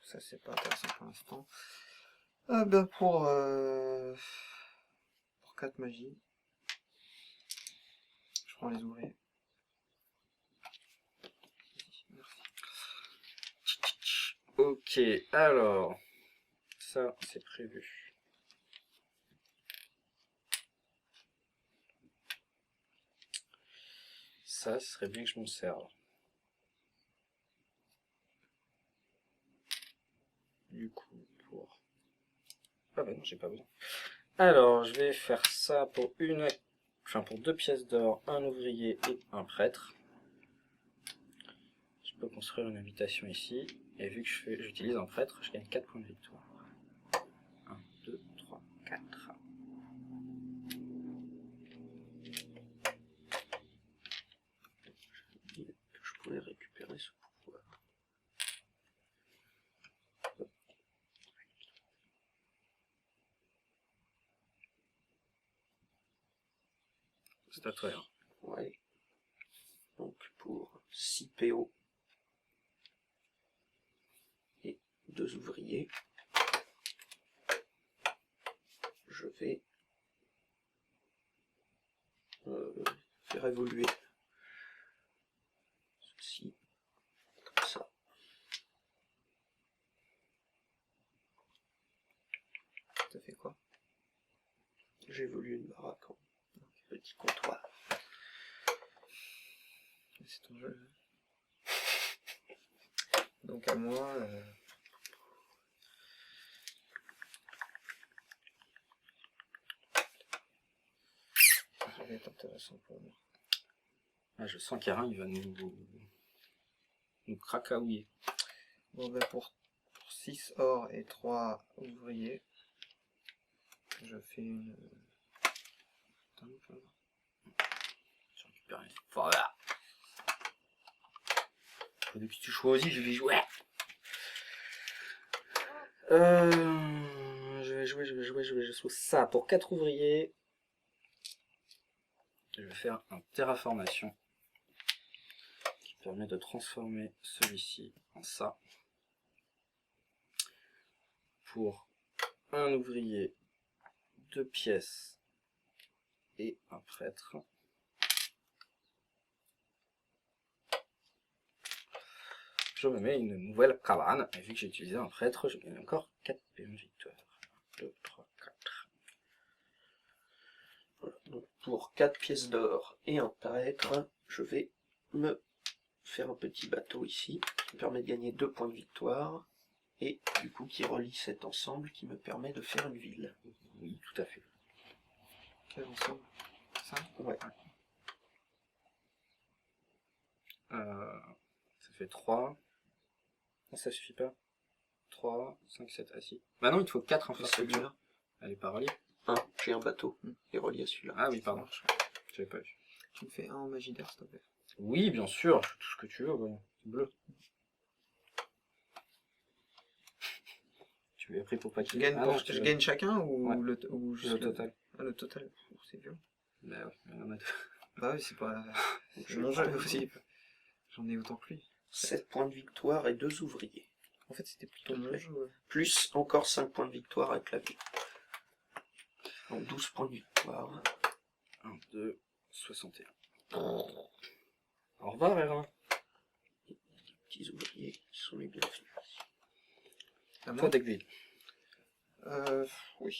Ça c'est pas intéressant pour l'instant. Ben pour 4 magies. Je prends les ouvriers. Merci. Ok, alors. Ça, c'est prévu. Ça, ce serait bien que je m'en serve. Du coup, pour... Ah bah non, j'ai pas besoin. Alors, je vais faire ça pour pour 2 pièces d'or, un ouvrier et un prêtre. Je peux construire une habitation ici. Et vu que j'utilise un prêtre, je gagne 4 points de victoire. 1, 2, 3, 4. Que je pouvais récupérer ce pouvoir. C'est à toi. Hein. Ouais. Donc pour 6 PO et 2 ouvriers, je vais faire évoluer ceci comme ça. Ça fait quoi? c'est ton jeu. Donc à moi... Ça va être intéressant pour moi. Ah, je sens qu'Arin, il va nous cracaouiller. Bon ben pour 6 or et 3 ouvriers, je fais une... Attends, Je récupère une. Voilà. Depuis que tu choisis, je vais jouer. Je vais jouer sur ça. Pour 4 ouvriers, je vais faire un terraformation qui permet de transformer celui-ci en ça. Pour un ouvrier, 2 pièces et un prêtre. Je me mets une nouvelle cabane, et vu que j'ai utilisé un prêtre, je gagne encore 4 PM victoire. 2, 3, 4. Voilà, donc pour 4 pièces d'or et un prêtre, je vais me faire un petit bateau ici, qui me permet de gagner 2 points de victoire, et du coup qui relie cet ensemble qui me permet de faire une ville. Oui, tout à fait. quel ensemble? Ça? Ouais. Ça fait 3. Non, ça suffit pas. 3, 5, 7, ah si. Bah non, il te faut 4 Et infrastructures. celui-là, Elle est pas reliée. j'ai un bateau, qui est relié à celui-là. Ah oui, pardon. J'avais pas vu. Tu me fais un en magie d'air, s'il te plaît. Oui, bien sûr, je fais tout ce que tu veux, ouais. C'est bleu. Tu l'as pris pour pas Je qu'il gagne, Ah pour- non, je gagne chacun ou, Ouais. ou juste le total. Ah, le total. Oh, c'est violent. Bah ouais, il y en a deux. Bah oui, c'est pas... Donc, C'est je mon vais jeu prendre aussi. J'en ai autant que lui. 7 points de victoire et 2 ouvriers. En fait, c'était plutôt mon jeu. Ouais. Plus encore 5 points de victoire avec la ville. Donc 12 points de victoire. 1, 2, 61. Au revoir, Erin. Les petits ouvriers sont les bienvenus. À moi Toi, d'Aiguille. Oui.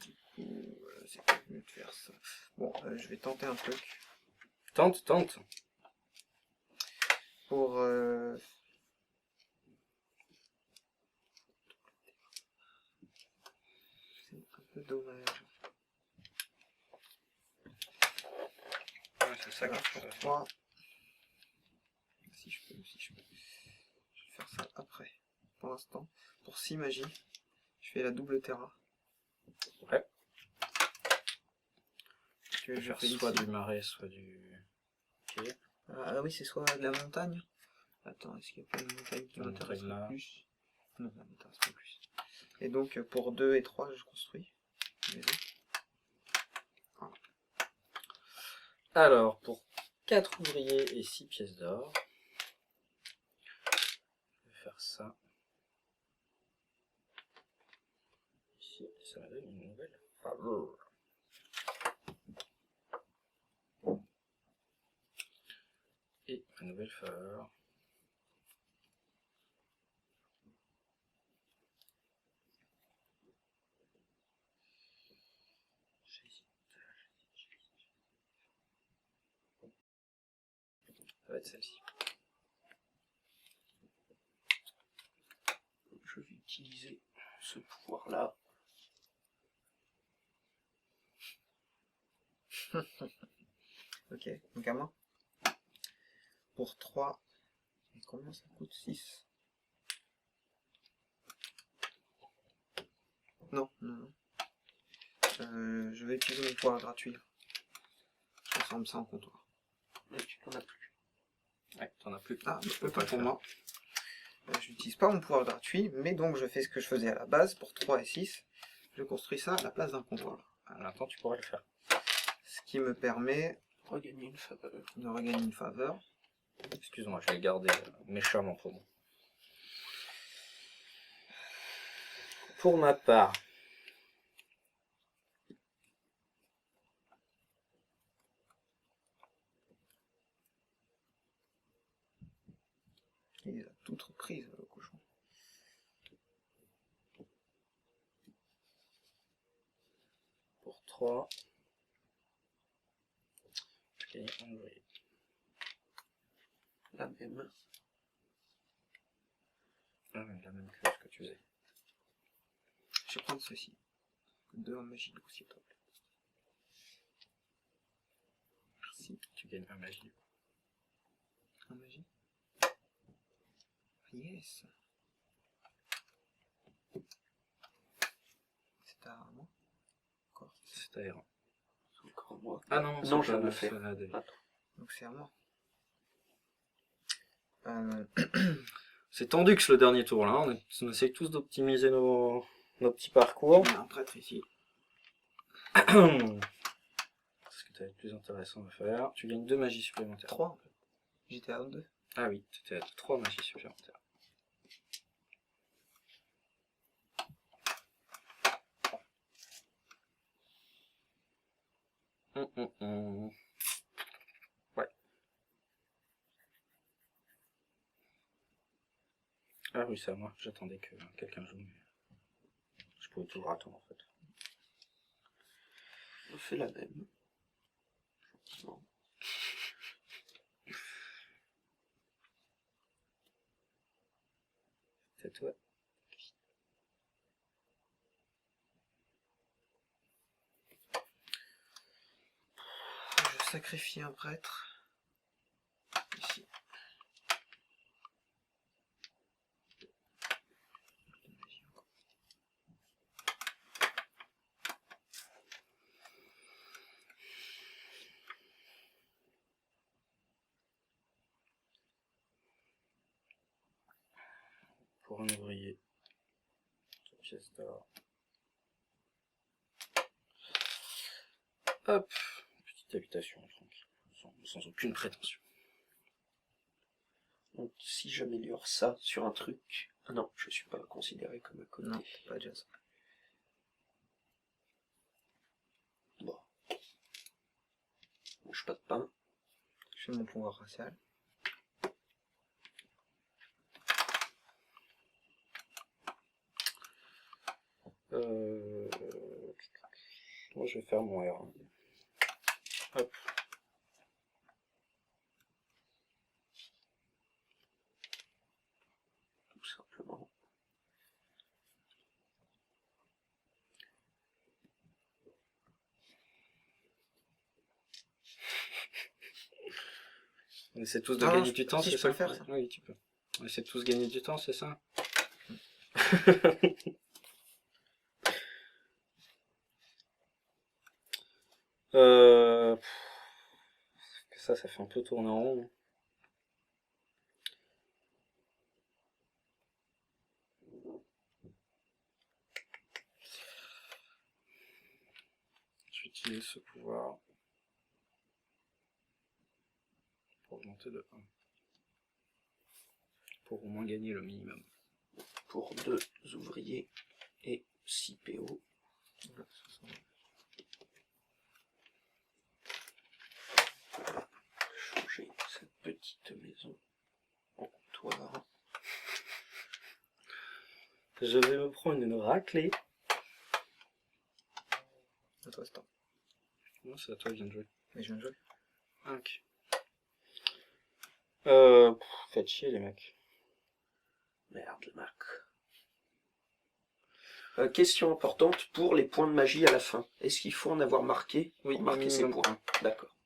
Du coup, c'est pas mieux de faire ça. Bon, je vais tenter un truc. Tente. Pour... C'est un peu dommage. Ouais, c'est ça Alors, que je pour fais. 3... Si je peux. Je vais faire ça après. Pour l'instant. Pour 6 magies, je fais la double terra. Ouais. Que je Faire fais soit ici. du marais, soit du... Ok. Ah oui, c'est soit de la montagne. Attends, est-ce qu'il n'y a pas une montagne qui La m'intéresse montagne là. plus? Non, ça m'intéresse pas plus. Et donc, pour 2 et 3, je construis une maison. Alors, pour 4 ouvriers et 6 pièces d'or, je vais faire ça. Ici, ça me donne une nouvelle faveur. Et une nouvelle faveur. Ça va être celle-ci. Je vais utiliser ce pouvoir-là. Ok, donc à moi. Pour 3, et combien ça coûte? 6. Non. Je vais utiliser mon pouvoir gratuit. Je transforme ça en comptoir. Mais tu n'en as plus. Ouais, t'en as plus. Ah, je je peux peux pas pas le pour faire. moi. Je n'utilise pas mon pouvoir gratuit, mais donc je fais ce que je faisais à la base pour 3 et 6. Je construis ça à la place d'un comptoir. À l'instant, tu pourrais le faire. Ce qui me permet Regagner une faveur. de regagner une faveur. Excuse-moi, je vais garder méchamment pour moi. Pour ma part, Il a toutes reprises, le cochon. pour pour 3. Tu gagnes un ouvrier. La même. Ah, mais la même que ce que tu faisais. Je vais prendre ceci. 2 en magie, du coup, s'il te plaît. Merci. Tu gagnes un magie. En magie. Yes. C'est à moi. Encore. C'est aérant. C'est encore moi. Ah non, Non, c'est je pas- viens de le faire. c'est à David. Attends. Donc c'est à moi. C'est tendu que le dernier tour là. On essaye tous d'optimiser nos petits parcours. Il y a un prêtre ici. C'est ce que tu as de plus intéressant à faire. Tu gagnes 2 magies supplémentaires. 3 en fait. J'étais à 2. Ah oui, tu étais à 3 magies supplémentaires. Ouais. Ah oui, c'est à moi. J'attendais que quelqu'un joue, mais je pouvais toujours attendre en fait. On fait la même. Gentiment. C'est toi. Je sacrifie un prêtre. Ici. Pour un ouvrier. 3 pièces d'or. Hop. Petite habitation, tranquille. Sans aucune prétention. Donc, si j'améliore ça sur un truc... Ah non, je suis pas considéré comme à côté. Non, c'est pas jazz. Bon. Mange pas de pain. Je fais mon pouvoir racial. Moi je vais faire mon R. Hop. Tout simplement. On essaie tous de Ah non, gagner du temps, si, c'est je ça? peux le faire, ça. Oui, tu peux. On essaie de tous gagner du temps, c'est ça? Ça fait un peu tourner en rond. J'utilise ce pouvoir pour augmenter de 1. Pour au moins gagner le minimum. Pour 2 ouvriers et 6 PO. Changer cette petite maison en comptoir. Je vais me prendre une raclée. À toi, c'est temps. Non, c'est à toi qui viens de jouer. Mais je viens de jouer. Ah, ok. Faites chier les mecs. Merde, le Mac. Question importante pour les points de magie à la fin. Est-ce qu'il faut en avoir marqué? Oui, pour marquer ces minimum points. D'accord.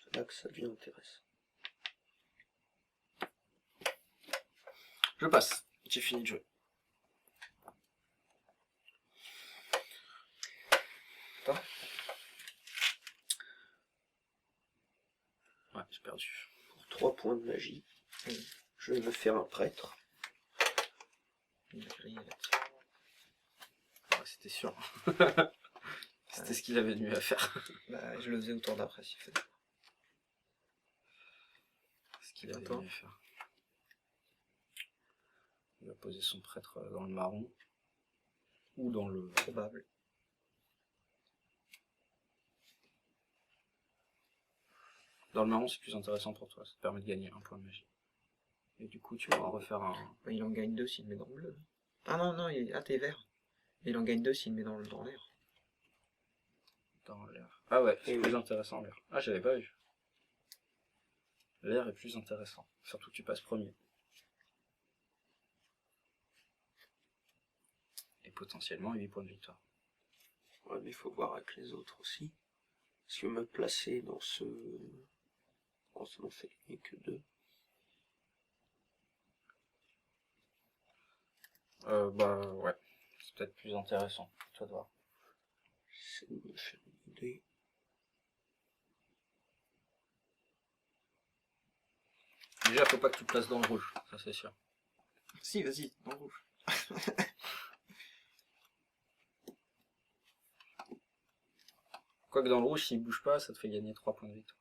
C'est là que ça devient intéressant. Je passe. J'ai fini de jouer. Toi? Ouais, j'ai perdu. Pour 3 points de magie, Oui. je vais me faire un prêtre. Il a grillé là-dessus. Ouais, c'était sûr. C'était ce qu'il avait de mieux à faire. Bah, je le faisais au tour d'après s'il fait. Ce qu'il avait de Attends. mieux à faire. Il va poser son prêtre dans le marron. Ou dans le... Probable. Dans le marron, c'est plus intéressant pour toi. Ça te permet de gagner un point de magie. Et du coup, tu vas refaire un... Bah, il en gagne 2 s'il le met dans le bleu. Ah non, non, ah, t'es vert. Il en gagne 2 s'il met dans l'air. Dans l'air. Ah ouais, c'est Et plus oui. intéressant l'air. Ah, j'avais pas vu. L'air est plus intéressant. Surtout que tu passes premier. Et potentiellement 8 points de victoire. Ouais, mais il faut voir avec les autres aussi. Si je me placer dans ce... Oh, ça n'en fait gagner que 2. Bah ouais. C'est peut-être plus intéressant. Toi de voir. C'est de me faire une idée. Déjà, faut pas que tu te places dans le rouge. Ça, c'est sûr. Si, vas-y, dans le rouge. Quoique dans le rouge, s'il bouge pas, ça te fait gagner 3 points de victoire.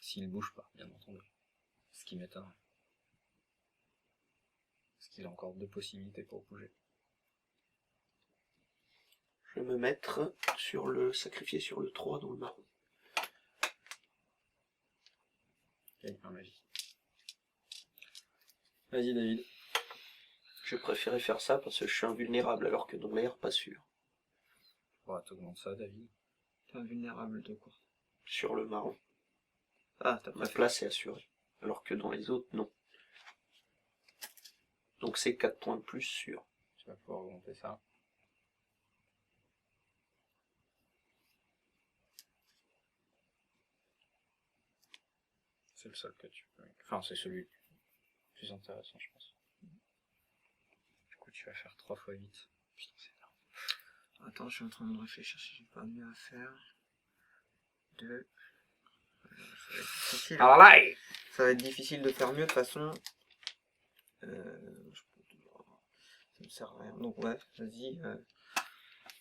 S'il bouge pas, bien entendu. Ce qui m'étonnerait. Parce qu'il a encore 2 possibilités pour bouger. Je vais me mettre sur le... sacrifier sur le 3 dans le marron. Gagne un magie. Vas-y, David. Je préférais faire ça parce que je suis invulnérable alors que dans l'air, pas sûr. On va t'augmenter ça, David. T'es invulnérable de quoi? Sur le marron, Ah, t'as ma préféré. place est assurée. Alors que dans les autres, non. Donc c'est 4 points de plus sûr. Tu vas pouvoir augmenter ça. C'est le seul que tu peux. Enfin, c'est celui le plus intéressant, je pense. Du coup, tu vas faire 3 fois 8. Putain, c'est énorme. Attends, je suis en train de réfléchir si j'ai pas mieux à faire. 2. Ça va être difficile. Alors là, Ça va être difficile de faire mieux de toute façon. Ça me sert à rien. Donc ouais, vas-y.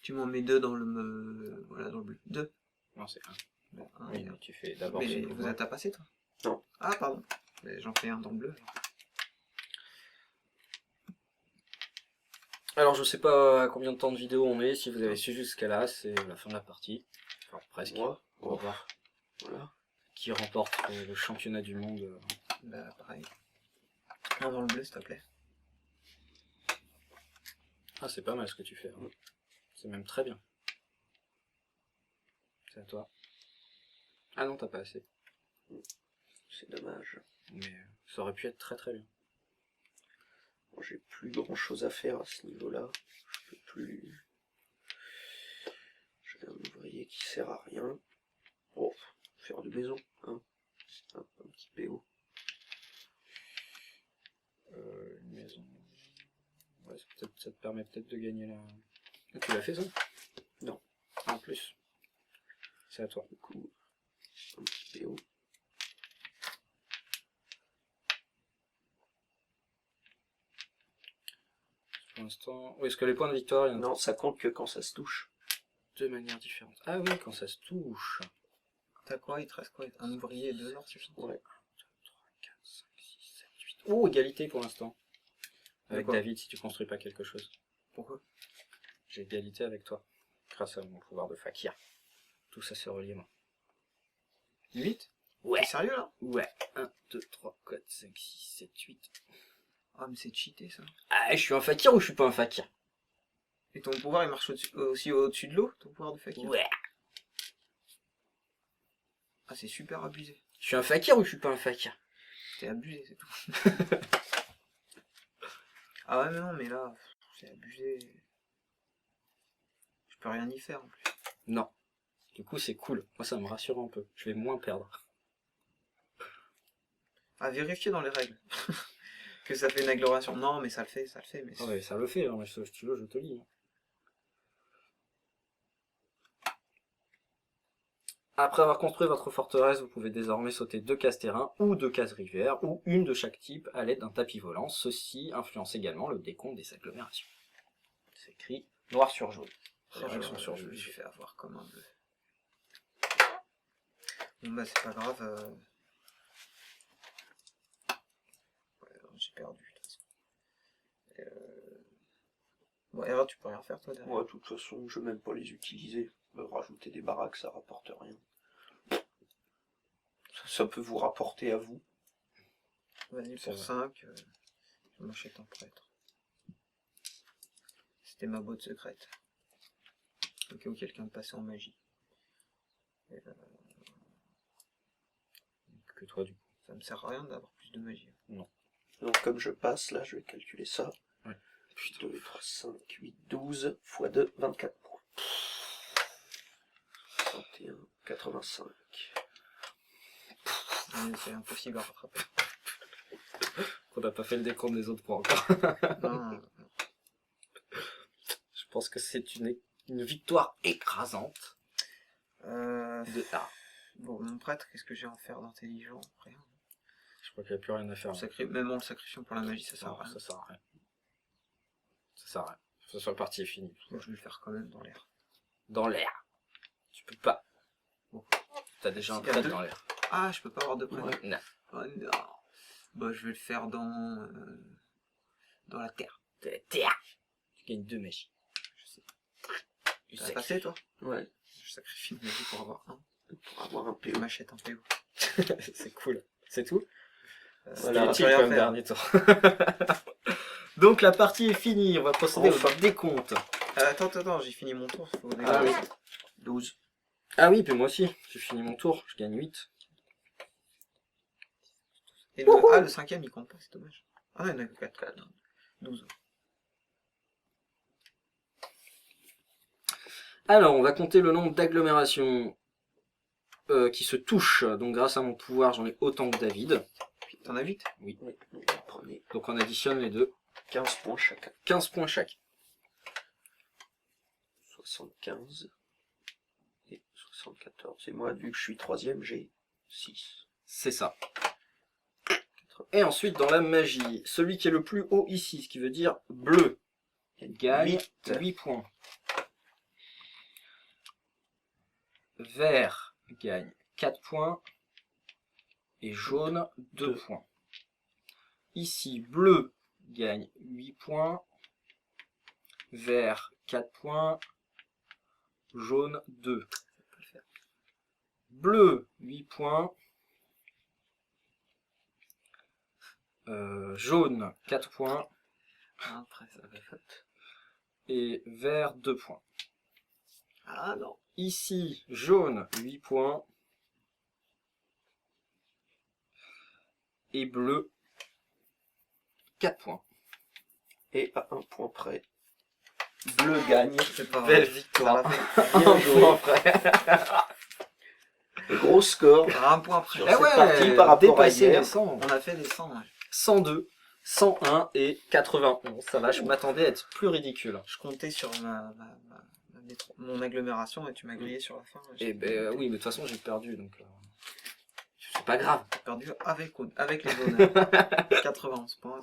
Tu m'en mets 2 dans le... Voilà, dans le bleu. 2. non, c'est 1. Bon, un, Oui, et un. mais tu fais d'abord Mais celui vous êtes à passer, toi? Non. Ah, pardon. Mais j'en fais un dans le bleu. Alors, je sais pas à combien de temps de vidéo on est. Si vous avez su jusqu'à là, c'est la fin de la partie. Enfin, presque. Moi, On va voir voilà. qui remporte le championnat du monde. Bah, pareil. Un dans le bleu, s'il te plaît. Ah, c'est pas mal ce que tu fais. Hein. C'est même très bien. C'est à toi. Ah non, t'as pas assez. C'est dommage. Mais ça aurait pu être très très bien. Bon, j'ai plus grand chose à faire à ce niveau-là. Je peux plus. J'ai un ouvrier qui sert à rien. Bon, faire de maison, hein. Un petit PO. Une maison. Ouais, ça te permet peut-être de gagner la. Ah, tu l'as fait ça? Non. En plus. C'est à toi. Du coup, un petit PO. Pour l'instant. Oui, est-ce que les points de victoire, il y en a Non, ça compte que quand ça se touche. deux manières différentes. Ah oui, quand ça se touche. T'as quoi? Il te reste quoi? Un ouvrier et 2 ordres, c'est ça? Ouais. 3, 4, 5, 6, 7, 8. Oh, égalité pour l'instant. Avec D'accord. David, si tu construis pas quelque chose. Pourquoi? J'ai égalité avec toi. Grâce à mon pouvoir de fakir. Tout ça, c'est relié, moi. 8? Ouais. T'es sérieux, là? Ouais. 1, 2, 3, 4, 5, 6, 7, 8. Ah, mais c'est cheaté, ça. Ah, je suis un fakir ou je suis pas un fakir? Et ton pouvoir, il marche aussi au-dessus de l'eau? Ton pouvoir de fakir? Ouais. Ah, c'est super abusé. Je suis un fakir ou je suis pas un fakir? T'es abusé, c'est tout. Ah ouais, mais non, mais là, c'est abusé. Je peux rien y faire, en plus. Non. Du coup, c'est cool. Moi, ça me rassure un peu. Je vais moins perdre. À vérifier dans les règles. Que ça fait une agglomération. Non, mais ça le fait, mais... Ah ouais, ça le fait. Hein. Si tu veux, je te lis. Après avoir construit votre forteresse, vous pouvez désormais sauter 2 cases terrain ou 2 cases rivière ou une de chaque type à l'aide d'un tapis volant. Ceci influence également le décompte des agglomérations. C'est écrit noir sur jaune. Les règles sont sur je jaune. me suis fait avoir comme un bleu. Bon bah c'est pas grave. Ouais, j'ai perdu de toute façon. Bon, Hera, tu peux rien faire toi derrière. Moi, de toute façon, je vais même pas les utiliser. Rajouter des baraques, ça rapporte rien. Ça peut vous rapporter à vous. Vas-y, C'est pour vrai. 5, je m'achète un prêtre. C'était ma botte secrète. Au cas où quelqu'un passait en magie. Et, Que toi, du coup. ça me sert à rien d'avoir plus de magie. Donc comme je passe, là, je vais calculer ça. Ouais. 2, 3, 5, 8, 12, x 2, 24 points. 61, 85. Mais c'est impossible à rattraper. On n'a pas fait le décompte des autres points encore. Non, Je pense que c'est une victoire écrasante euh, de A. bon, mon prêtre, qu'est-ce que j'ai à en faire d'intelligent? Rien. Je crois qu'il n'y a plus rien à faire. Même en le sacrifiant pour la magie, ça sert à rien. Ça sert à rien. Ça sert à rien. Ce soit partie est finie. Moi, je vais le faire quand même dans l'air. Dans l'air. Tu peux pas. Bon. T'as déjà un S'il y a prêtre deux. dans l'air. Ah, je peux pas avoir de prêtre. Ouais. Non. Oh non. Bah, je vais le faire dans la terre. De la terre. Tu gagnes 2 magie. Je sais. Tu T'as passé, toi? Ouais, Je sacrifie une magie pour avoir un. pour avoir un Je PO. m'achète un PO. C'est cool. C'est tout. Voilà, C'était utile rien comme faire. dernier tour. Donc la partie est finie. On va procéder Enfin. au décompte. Attends, j'ai fini mon tour. Faut Ah oui. 12. Ah oui, puis moi aussi. J'ai fini mon tour. Je gagne 8. Et le 5ème, il compte pas, c'est dommage. Ah non, il y en a que 4. 12. Alors, on va compter le nombre d'agglomérations qui se touchent. Donc grâce à mon pouvoir, j'en ai autant que David. T'en as 8? Oui. Oui, donc prenez Donc on additionne les deux. 15 points chacun. 15 points chaque. 75 et 74. Et moi, vu que je suis troisième, j'ai 6. C'est ça. Et ensuite, dans la magie, celui qui est le plus haut ici, ce qui veut dire bleu, gagne 8 points. Vert gagne 4 points. Et jaune, 2 points. Ici, bleu gagne 8 points. Vert, 4 points. Jaune, 2. Bleu, 8 points. Jaune, 4 points. Après, ça va faire. Et vert, 2 points. Ah non. Ici, jaune, 8 points. Et bleu, 4 points. Et à un point près, bleu gagne. C'est pas Belle vrai. victoire. Bien Un joué. point frère. Gros score. À un point près. Sur cette partie par rapport à dépassé hier. les 100. On a fait des 100. Ouais. 102, 101 et 91. Ça va, je m'attendais à être plus ridicule. Je comptais sur mon agglomération et tu m'as grillé sur la fin. Et ben oui, mais de toute façon j'ai perdu, donc c'est pas grave. J'ai perdu avec les honneurs. 91 points.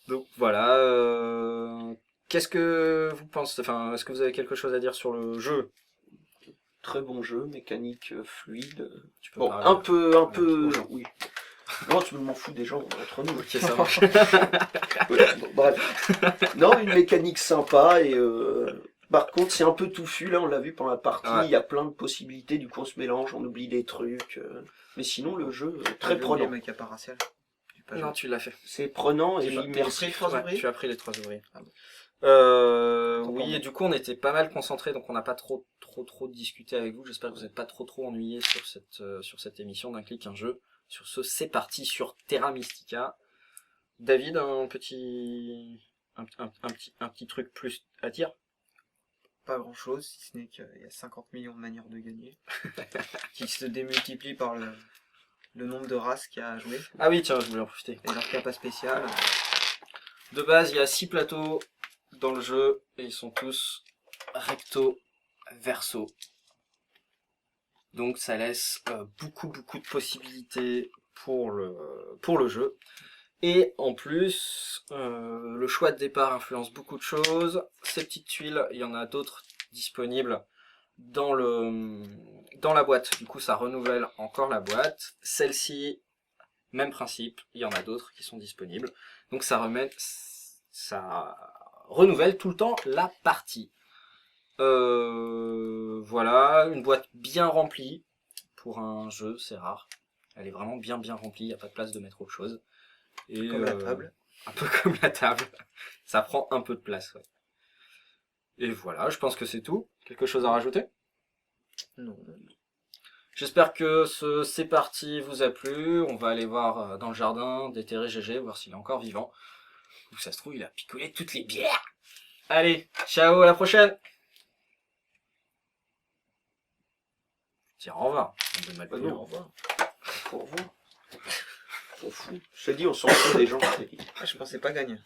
Donc voilà. Qu'est-ce que vous pensez? Enfin, est-ce que vous avez quelque chose à dire sur le jeu? Très bon jeu, mécanique fluide. Tu peux Bon, parler. un peu, aux gens. oui. Non, tu m'en fous des gens entre nous. Ok, ça marche. Bon, bref. Non, une mécanique sympa et par contre c'est un peu touffu, là on l'a vu pendant la partie, Ouais. il y a plein de possibilités, du coup on se mélange, on oublie des trucs. Mais sinon le jeu très J'ai oublié prenant. ma capa raciale. J'ai pas Non, joué. tu l'as fait. C'est prenant et T'as pris immersif. les 3 Ouais, ouvriers. tu as pris les 3 ouvriers. Ah bon. Oui, et du coup on était pas mal concentrés, donc on n'a pas trop discuté avec vous. J'espère que vous n'êtes pas trop ennuyés sur cette émission d'un clic un jeu. Sur ce, c'est parti sur Terra Mystica. David, un petit truc plus à dire? Pas grand chose, si ce n'est qu'il y a 50 millions de manières de gagner. Qui se démultiplient par le nombre de races qu'il y a à jouer. Ah oui, tiens, je voulais en profiter. Et leur capa spécial. De base, il y a 6 plateaux dans le jeu et ils sont tous recto verso. Donc ça laisse beaucoup de possibilités pour le jeu. Et en plus, le choix de départ influence beaucoup de choses. Ces petites tuiles, il y en a d'autres disponibles dans la boîte. Du coup, ça renouvelle encore la boîte. Celle-ci, même principe, il y en a d'autres qui sont disponibles. Donc ça renouvelle tout le temps la partie. Voilà, une boîte bien remplie. Pour un jeu, c'est rare. Elle est vraiment bien remplie, il n'y a pas de place de mettre autre chose. Et, Comme la table. Un peu comme la table. Ça prend un peu de place, ouais. Et voilà, je pense que c'est tout. Quelque chose à rajouter? Non. J'espère que ce C'est parti vous a plu. On va aller voir dans le jardin, déterrer GG, voir s'il est encore vivant. Ou ça se trouve, il a picolé toutes les bières. Allez, ciao, à la prochaine. Tiens, au revoir. On Bah non, au revoir. Au revoir. On s'en fout. Je te dis, on s'en fout des gens. Ah, je pensais pas gagner.